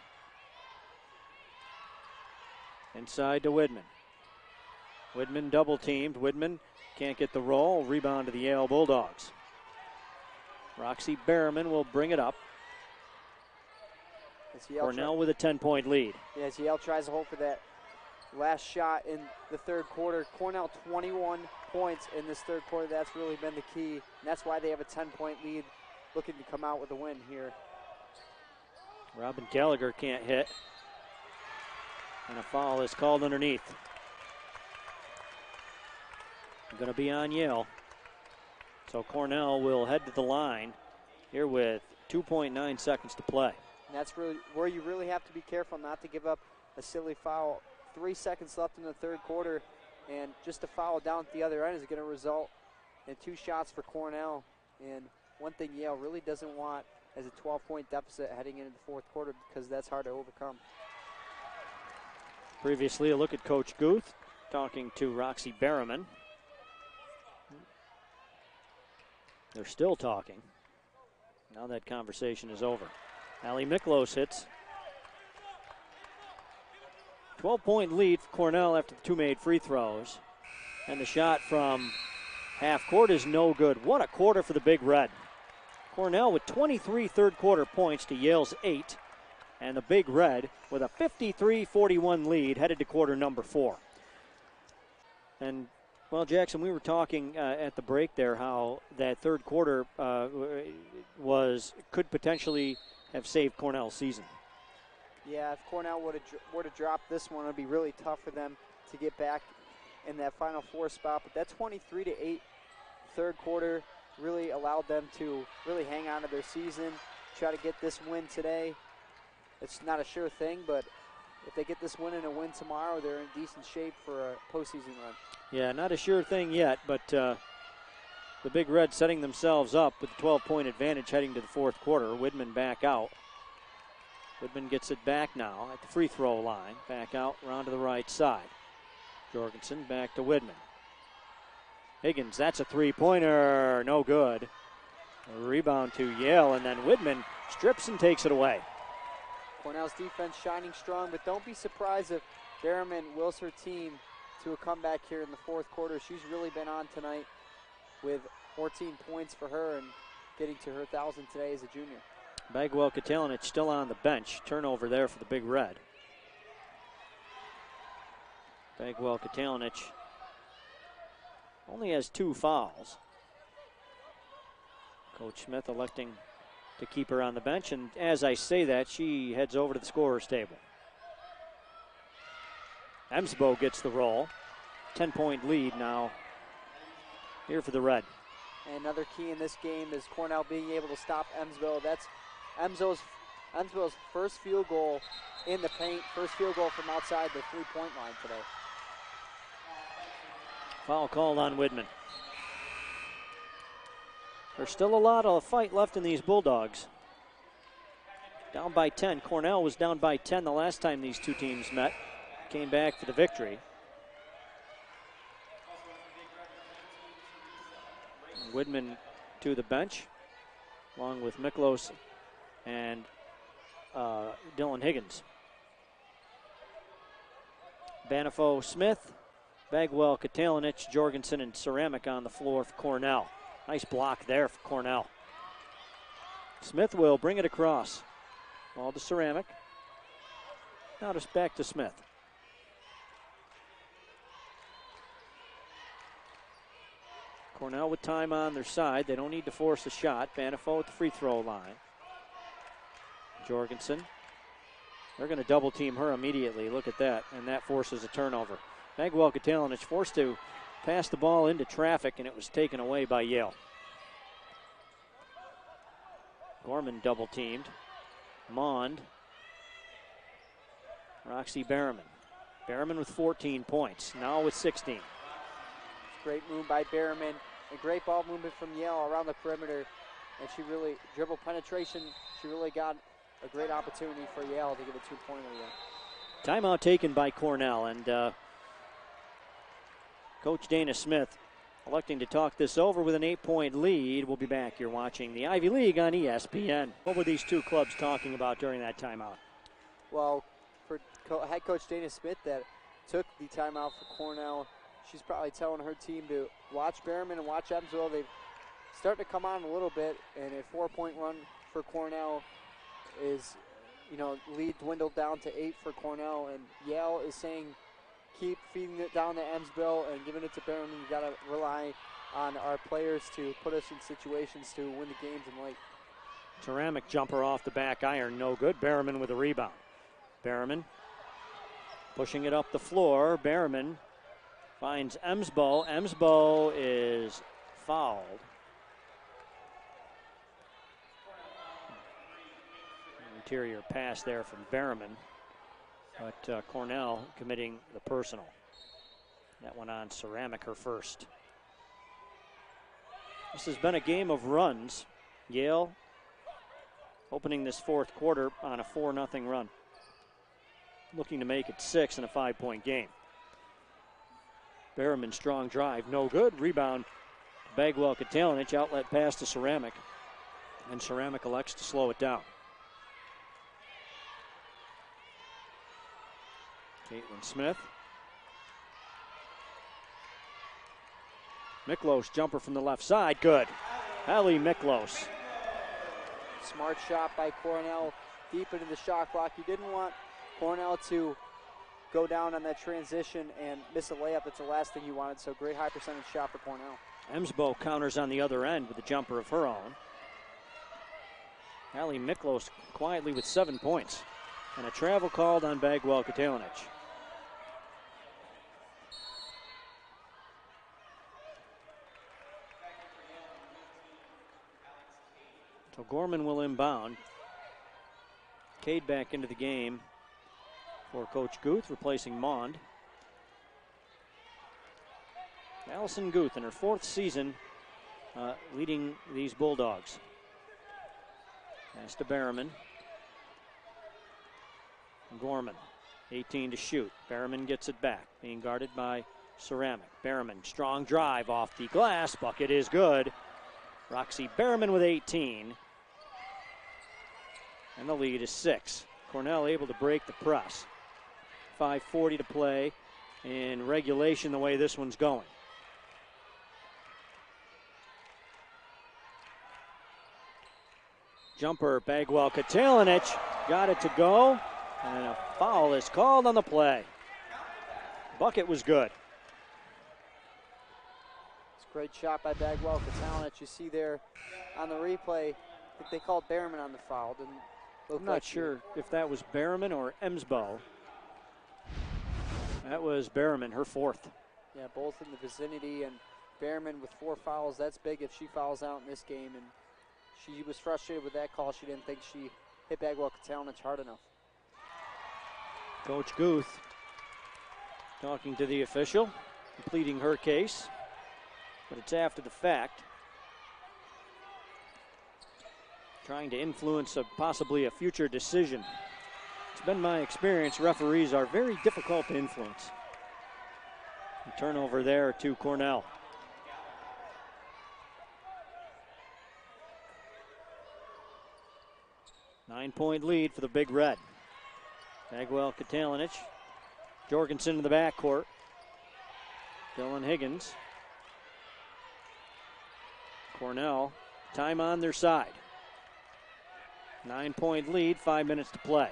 Inside to Widman. Widman double teamed. Widman can't get the roll. Rebound to the Yale Bulldogs. Roxy Berriman will bring it up. Cornell with a 10-point lead. Yeah, as Yale tries to hold for that last shot in the third quarter. Cornell 21 points in this third quarter. That's really been the key. And that's why they have a 10-point lead, looking to come out with a win here. Robin Gallagher can't hit. And a foul is called underneath. Going to be on Yale. So Cornell will head to the line here with 2.9 seconds to play. And that's really where you really have to be careful not to give up a silly foul. 3 seconds left in the third quarter, and just a foul down at the other end is going to result in 2 shots for Cornell. And one thing Yale really doesn't want is a 12-point deficit heading into the fourth quarter, because that's hard to overcome. Previously, a look at Coach Guth talking to Roxy Berriman. They're still talking. Now that conversation is over. Allie Miklos hits. 12-point lead for Cornell after the 2 made free throws. And the shot from half court is no good. What a quarter for the Big Red. Cornell with 23 third quarter points to Yale's 8. And the Big Red with a 53-41 lead headed to quarter number 4. And well, Jackson, we were talking at the break there how that third quarter could potentially have saved Cornell's season. Yeah, if Cornell were to drop this one, it would be really tough for them to get back in that Final Four spot. But that 23-8 third quarter really allowed them to really hang on to their season, try to get this win today. It's not a sure thing, but if they get this win and a win tomorrow, they're in decent shape for a postseason run. Yeah, not a sure thing yet, but the Big Red setting themselves up with a 12-point advantage heading to the fourth quarter. Widman back out. Widman gets it back now at the free throw line. Back out, around to the right side. Jorgensen back to Widman. Higgins, that's a three-pointer, no good. A rebound to Yale, and then Widman strips and takes it away. Cornell's defense shining strong, but don't be surprised if Berriman wills her team to a comeback here in the fourth quarter. She's really been on tonight with 14 points for her and getting to her 1,000 today as a junior. Bagwell Katalinic still on the bench. Turnover there for the Big Red. Bagwell Katalinic only has 2 fouls. Coach Smith electing to keep her on the bench, and as I say that, she heads over to the scorer's table. Emsbo gets the roll. 10-point lead now here for the Red. And another key in this game is Cornell being able to stop Emsbo. That's Emsbo's first field goal in the paint, first field goal from outside the three-point line today. Foul called on Widman. There's still a lot of fight left in these Bulldogs. Down by 10. Cornell was down by 10 the last time these two teams met. Came back for the victory. Widman to the bench, along with Miklos and Dylan Higgins. Banifo, Smith, Bagwell, Katalinich, Jorgensen, and Ceramic on the floor for Cornell. Nice block there for Cornell. Smith will bring it across. Ball to Ceramic. Now just back to Smith. Cornell with time on their side. They don't need to force a shot. Banifo at the free throw line. Jorgensen. They're going to double team her immediately. Look at that. And that forces a turnover. Bagwell Katalinich forced to pass the ball into traffic, and it was taken away by Yale. Gorman double teamed. Mond. Roxy Berriman. Berriman with 14 points. Now with 16. Great move by Berriman. A great ball movement from Yale around the perimeter. And she really, dribble penetration, she really got a great opportunity for Yale to get a two-pointer there. Timeout taken by Cornell, and Coach Dana Smith electing to talk this over with an 8-point lead. We'll be back. You're watching the Ivy League on ESPN. What were these two clubs talking about during that timeout? Well, for head coach Dana Smith that took the timeout for Cornell, she's probably telling her team to watch Berriman and watch Evansville. They've starting to come on a little bit, and a 4-point run for Cornell is, lead dwindled down to 8 for Cornell, and Yale is saying keep feeding it down to Evansville and giving it to Berriman. You got to rely on our players to put us in situations to win the games and late. Ceramic jumper off the back iron, no good. Berriman with a rebound. Berriman pushing it up the floor. Berriman finds Emsbo. Emsbo is fouled. Interior pass there from Berriman, but Cornell committing the personal. That one on Ceramic, her first. This has been a game of runs. Yale opening this fourth quarter on a 4-0 run, looking to make it 6 in a 5-point game. Berriman strong drive, no good. Rebound, Bagwell Katalinich, outlet pass to Ceramic, and Ceramic elects to slow it down. Caitlin Smith. Miklos jumper from the left side, good. Allie Miklos. Smart shot by Cornell, deep into the shot clock. You didn't want Cornell to go down on that transition and miss a layup. That's the last thing you wanted, so great high percentage shot for Cornell. Emsbo counters on the other end with a jumper of her own. Allie Miklos quietly with 7 points. And a travel called on Bagwell Katalinich. So Gorman will inbound. Cade back into the game for Coach Guth, replacing Mond. Allison Guth in her 4th season leading these Bulldogs. Pass to Berriman. Gorman, 18 to shoot. Berriman gets it back, being guarded by Ceramic. Berriman, strong drive off the glass. Bucket is good. Roxy Berriman with 18. And the lead is 6. Cornell able to break the press. 5:40 to play in regulation the way this one's going. Jumper, Bagwell Katalinich got it to go, and a foul is called on the play. Bucket was good. It's a great shot by Bagwell Katalinich. You see there on the replay, I think they called Berriman on the foul. I'm not sure if that was Berriman or Emsbo. That was Berriman, her 4th. Yeah, both in the vicinity, and Berriman with 4 fouls. That's big if she fouls out in this game, and she was frustrated with that call. She didn't think she hit Bagwell Katalinich hard enough. Coach Guth talking to the official, completing her case, but it's after the fact. trying to influence possibly a future decision. It's been my experience, referees are very difficult to influence. A turnover there to Cornell. Nine-point lead for the Big Red. Bagwell Katalinic. Jorgensen in the backcourt. Dylan Higgins. Cornell, time on their side. 9-point lead, 5 minutes to play.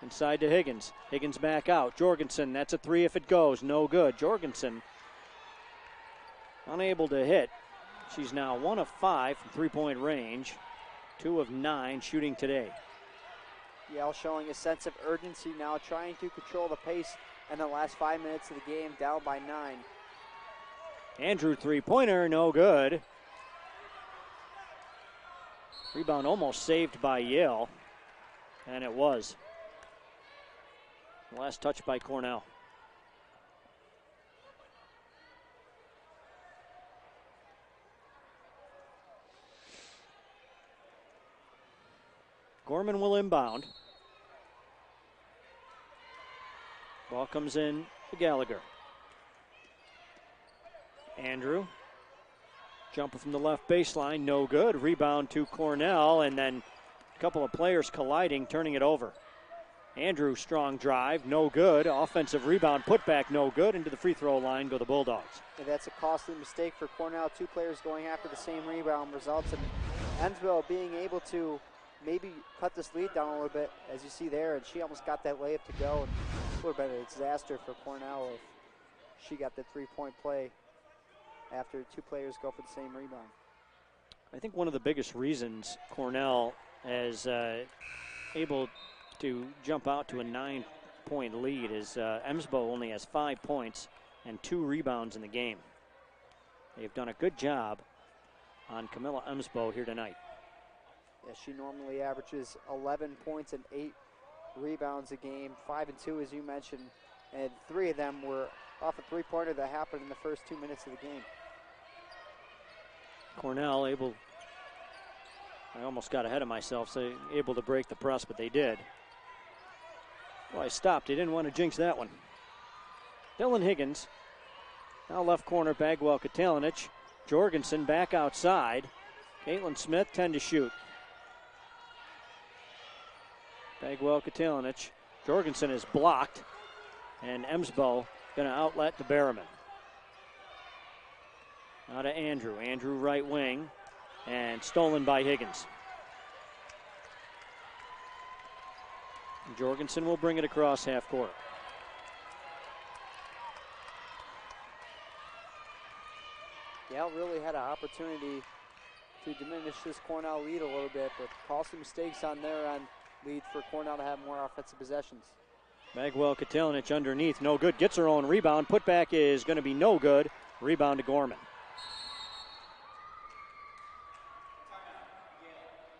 Inside to Higgins. Higgins back out. Jorgensen, that's a three if it goes. No good. Jorgensen unable to hit. She's now 1 of 5 from three-point range. 2 of 9 shooting today. Yale showing a sense of urgency now, trying to control the pace in the last 5 minutes of the game, down by 9. Andrew three-pointer, no good. Rebound almost saved by Yale, and it was. Last touch by Cornell. Gorman will inbound. Ball comes in to Gallagher. Andrew. Jumper from the left baseline, no good. Rebound to Cornell, and then a couple of players colliding, turning it over. Andrew, strong drive, no good. Offensive rebound, put back, no good. Into the free throw line go the Bulldogs. And that's a costly mistake for Cornell. Two players going after the same rebound results in Ensville being able to maybe cut this lead down a little bit, as you see there, and she almost got that layup to go. And it would have been a disaster for Cornell if she got the three-point play after two players go for the same rebound. I think one of the biggest reasons Cornell is able to jump out to a 9-point lead is Emsbo only has 5 points and 2 rebounds in the game. They've done a good job on Camilla Emsbo here tonight. Yeah, she normally averages 11 points and 8 rebounds a game, 5 and 2 as you mentioned, and 3 of them were off a three-pointer that happened in the first 2 minutes of the game. Cornell able, I almost got ahead of myself, so able to break the press, but they did. Well, I stopped. They didn't want to jinx that one. Dylan Higgins, now left corner, Bagwell Katalinic. Jorgensen back outside. Caitlin Smith, 10 to shoot. Bagwell Katalinic. Jorgensen is blocked, and Emsbo going to outlet to Berriman. Now to Andrew. Andrew right wing, and stolen by Higgins. Jorgensen will bring it across half court. Yale really had an opportunity to diminish this Cornell lead a little bit, but costly mistakes on their end lead for Cornell to have more offensive possessions. Bagwell Katalinic underneath, no good. Gets her own rebound. Putback is going to be no good. Rebound to Gorman.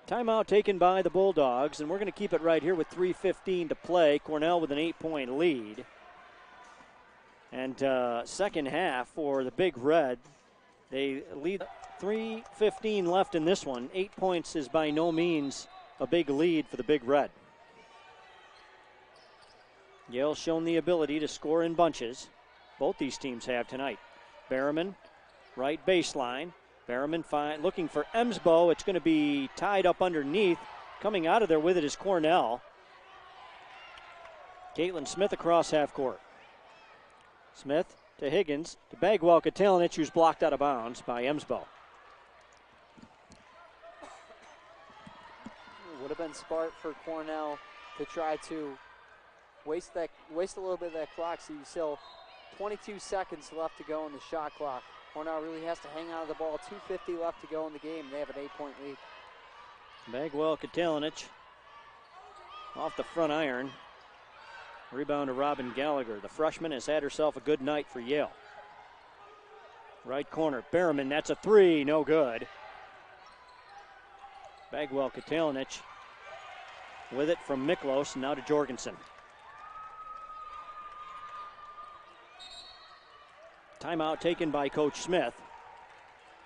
Timeout taken by the Bulldogs, and we're going to keep it right here with 3:15 to play. Cornell with an 8-point lead. And second half for the Big Red. They lead 3:15 left in this one. 8 points is by no means a big lead for the Big Red. Yale's shown the ability to score in bunches. Both these teams have tonight. Berriman, right baseline. Berriman looking for Emsbo. It's going to be tied up underneath. Coming out of there with it is Cornell. Caitlin Smith across half court. Smith to Higgins to Bagwell Katalinic, who's blocked out of bounds by Emsbo. Would have been smart for Cornell to try to waste a little bit of that clock. So you still 22 seconds left to go in the shot clock. Cornell really has to hang on to the ball. 2:50 left to go in the game. They have an 8-point lead. Bagwell Katalinic off the front iron. Rebound to Robin Gallagher. The freshman has had herself a good night for Yale. Right corner, Berriman, that's a three, no good. Bagwell Katalinic with it from Miklos, now to Jorgensen. Timeout taken by Coach Smith.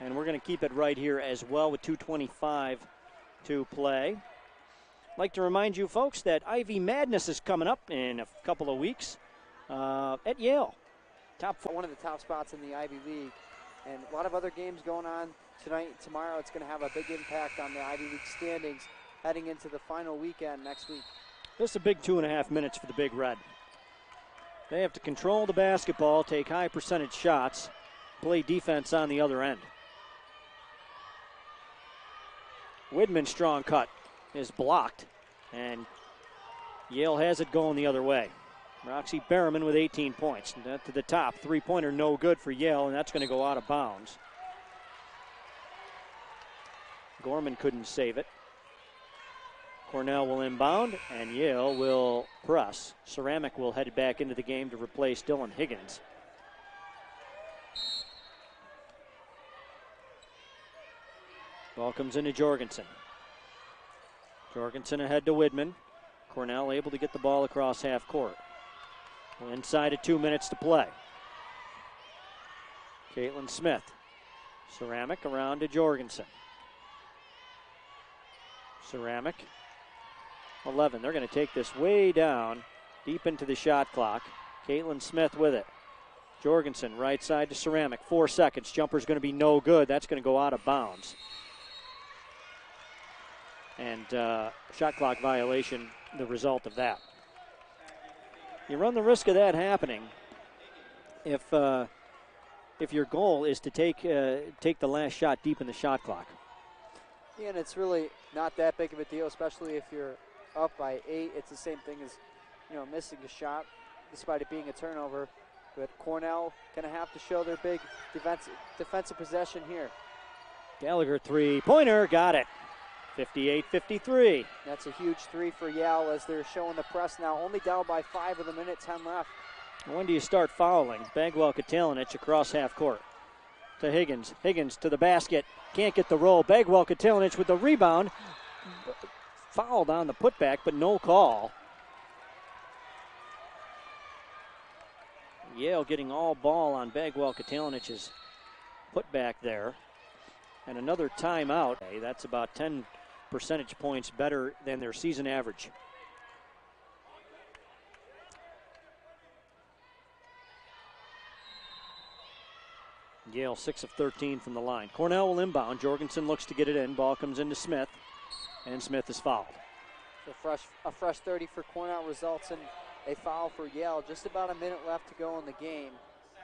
And we're going to keep it right here as well with 2:25 to play. I'd like to remind you folks that Ivy Madness is coming up in a couple of weeks at Yale. One of the top spots in the Ivy League, and a lot of other games going on tonight and tomorrow. It's going to have a big impact on the Ivy League standings heading into the final weekend next week. This is a big 2.5 minutes for the Big Red. They have to control the basketball, take high percentage shots, play defense on the other end. Widman's strong cut is blocked, and Yale has it going the other way. Roxy Berriman with 18 points. That to the top. Three-pointer no good for Yale, and that's going to go out of bounds. Gorman couldn't save it. Cornell will inbound, and Yale will press. Ceramic will head back into the game to replace Dylan Higgins. Ball comes into Jorgensen. Jorgensen ahead to Widman. Cornell able to get the ball across half court. Inside of 2 minutes to play. Caitlin Smith. Ceramic around to Jorgensen. Ceramic. 11. They're going to take this way down, deep into the shot clock. Caitlin Smith with it. Jorgensen, right side to Ceramic. 4 seconds. Jumper's going to be no good. That's going to go out of bounds. And shot clock violation, the result of that. You run the risk of that happening if your goal is to take the last shot deep in the shot clock. Yeah, and it's really not that big of a deal, especially if you're up by 8. It's the same thing as, missing a shot, despite it being a turnover. But Cornell going to have to show their big defensive possession here. Gallagher three-pointer, got it. 58-53. That's a huge three for Yale as they're showing the press now. Only down by 5 with a minute 10 left. When do you start fouling? Bagwell Katalinic across half court to Higgins. Higgins to the basket. Can't get the roll. Bagwell Katalinic with the rebound. Fouled on the putback, but no call. Yale getting all ball on Bagwell Katalinic's putback there. And another timeout. That's about 10 percentage points better than their season average. Yale 6 of 13 from the line. Cornell will inbound. Jorgensen looks to get it in. Ball comes into Smith, and Smith is fouled. So a fresh 30 for Cornell results in a foul for Yale. Just about a minute left to go in the game,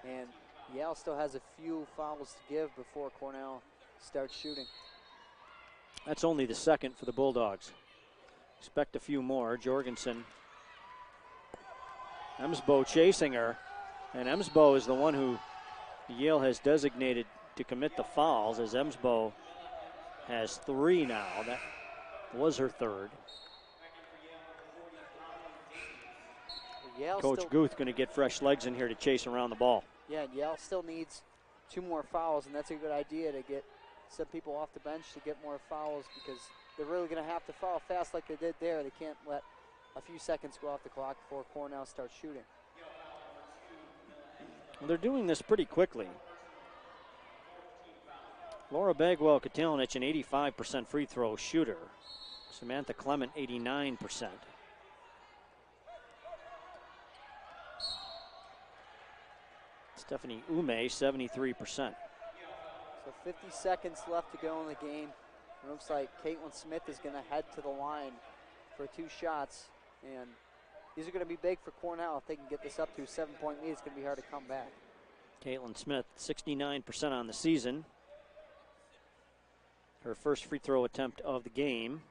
and Yale still has a few fouls to give before Cornell starts shooting. That's only the second for the Bulldogs. Expect a few more. Jorgensen. Emsbo chasing her, and Emsbo is the one who Yale has designated to commit the fouls, as Emsbo has 3 now. That was her third. Coach Guth going to get fresh legs in here to chase around the ball. Yeah, Yale still needs 2 more fouls, and that's a good idea to get some people off the bench to get more fouls, because they're really going to have to foul fast like they did there. They can't let a few seconds go off the clock before Cornell starts shooting. Well, they're doing this pretty quickly. Laura Bagwell Katalinic, an 85% free throw shooter. Samantha Clement, 89%. Stephanie Ume, 73%. So 50 seconds left to go in the game. It looks like Caitlin Smith is going to head to the line for 2 shots. And these are going to be big for Cornell. If they can get this up to a 7-point lead, it's going to be hard to come back. Caitlin Smith, 69% on the season. Her first free throw attempt of the game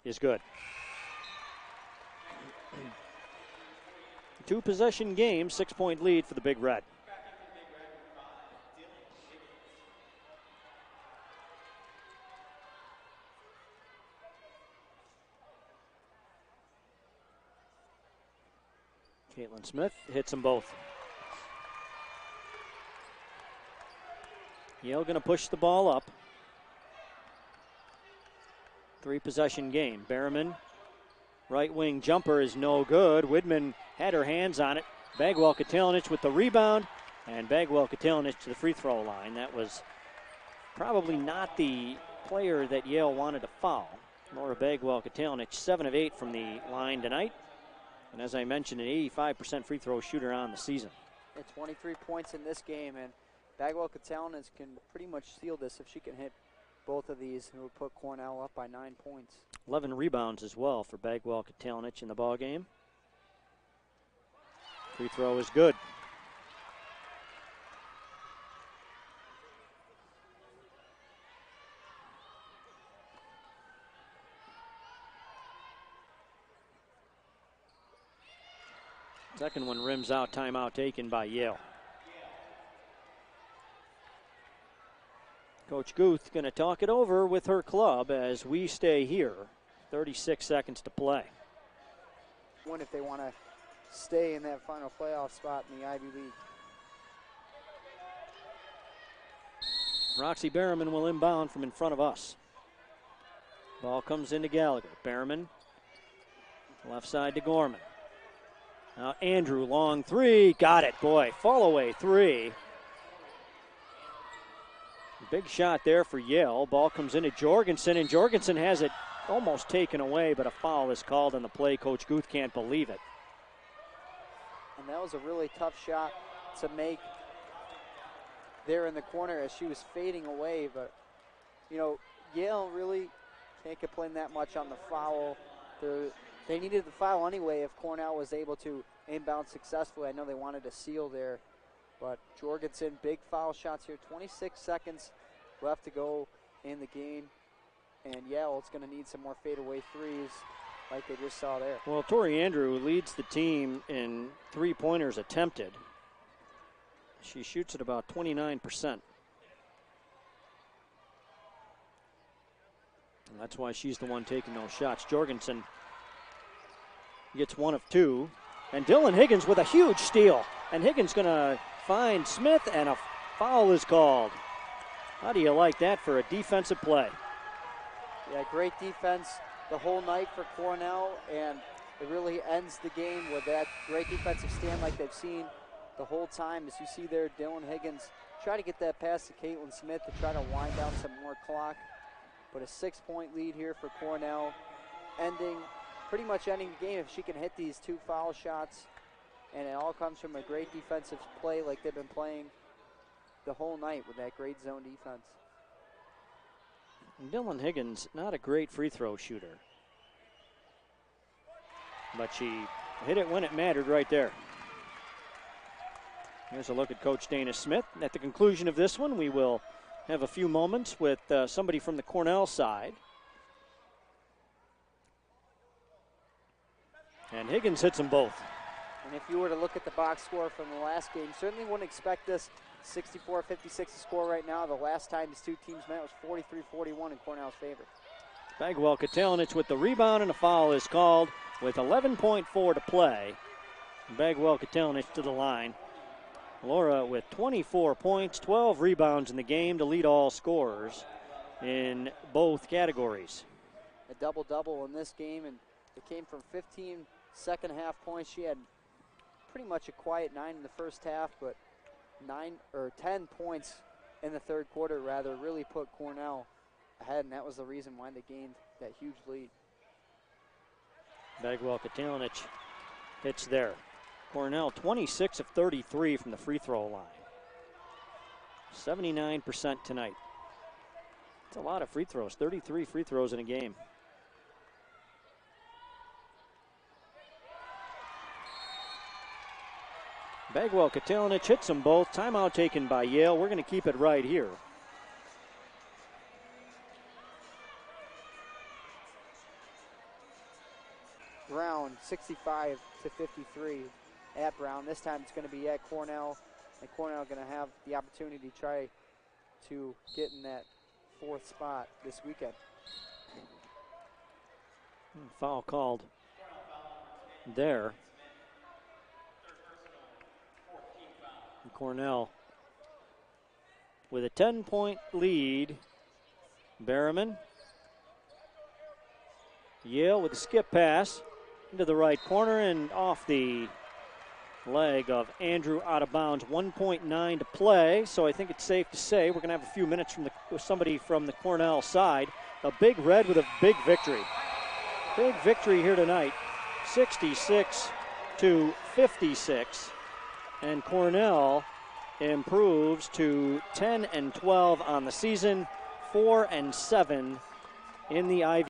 is good. 2-possession game, 6-point lead for the Big Red. Caitlin Smith hits them both. Yale going to push the ball up. 3-possession game. Berriman, right wing jumper is no good. Widman had her hands on it. Bagwell Katalinic with the rebound, and Bagwell Katalinic to the free throw line. That was probably not the player that Yale wanted to foul. Laura Bagwell Katalinic, 7 of 8 from the line tonight. And as I mentioned, an 85% free throw shooter on the season. 23 points in this game, and Bagwell Katalinic can pretty much seal this if she can hit both of these. It would put Cornell up by 9 points. 11 rebounds as well for Bagwell Katalinic in the ball game. Free throw is good. Second one rims out, timeout taken by Yale. Coach Guth going to talk it over with her club as we stay here. 36 seconds to play. One if they want to stay in that final playoff spot in the Ivy League. Roxy Berriman will inbound from in front of us. Ball comes into Gallagher. Berriman, left side to Gorman. Now Andrew, long three, got it, boy, fall away three. Big shot there for Yale. Ball comes into Jorgensen, and Jorgensen has it almost taken away, but a foul is called on the play. Coach Guth can't believe it. And that was a really tough shot to make there in the corner as she was fading away, but, you know, Yale really can't complain that much on the foul. They needed the foul anyway if Cornell was able to inbound successfully. I know they wanted to seal there, but Jorgensen, big foul shots here. 26 seconds left to go in the game, and Yale is going to need some more fadeaway threes like they just saw there. Well, Tori Andrew leads the team in three-pointers attempted. She shoots at about 29%. And that's why she's the one taking those shots. Jorgensen gets 1 of 2. And Dylan Higgins with a huge steal. And Higgins going to find Smith, and a foul is called. How do you like that for a defensive play? Yeah, great defense the whole night for Cornell, and it really ends the game with that great defensive stand like they've seen the whole time. As you see there, Dylan Higgins try to get that pass to Caitlin Smith to try to wind down some more clock. But a 6-point lead here for Cornell, pretty much ending the game if she can hit these 2 foul shots. And it all comes from a great defensive play like they've been playing the whole night with that great zone defense. Dylan Higgins, not a great free throw shooter, but she hit it when it mattered right there. Here's a look at Coach Dana Smith. At the conclusion of this one, we will have a few moments with somebody from the Cornell side. And Higgins hits them both. And if you were to look at the box score from the last game, certainly wouldn't expect this 64-56 score right now. The last time these two teams met was 43-41 in Cornell's favor. Bagwell Katalinic with the rebound, and a foul is called with 11.4 to play. Bagwell Katalinic to the line. Laura with 24 points, 12 rebounds in the game to lead all scorers in both categories. A double-double in this game, and it came from 15 second-half points. She had pretty much a quiet 9 in the first half, but 10 points in the third quarter, rather, really put Cornell ahead, and that was the reason why they gained that huge lead. Bagwell Katalinic hits there. Cornell 26 of 33 from the free throw line. 79% tonight. It's a lot of free throws, 33 free throws in a game. Bagwell Katalinic hits them both. Timeout taken by Yale. We're going to keep it right here. Brown 65-53 at Brown. This time it's going to be at Cornell, and Cornell going to have the opportunity to try to get in that 4th spot this weekend. Foul called there. And Cornell with a 10-point lead. Berriman. Yale with a skip pass into the right corner and off the leg of Andrew out of bounds. 1.9 to play, so I think it's safe to say we're going to have a few minutes from somebody from the Cornell side. A Big Red with a big victory. Big victory here tonight, 66-56, and Cornell improves to 10-12 on the season, 4-7 in the Ivy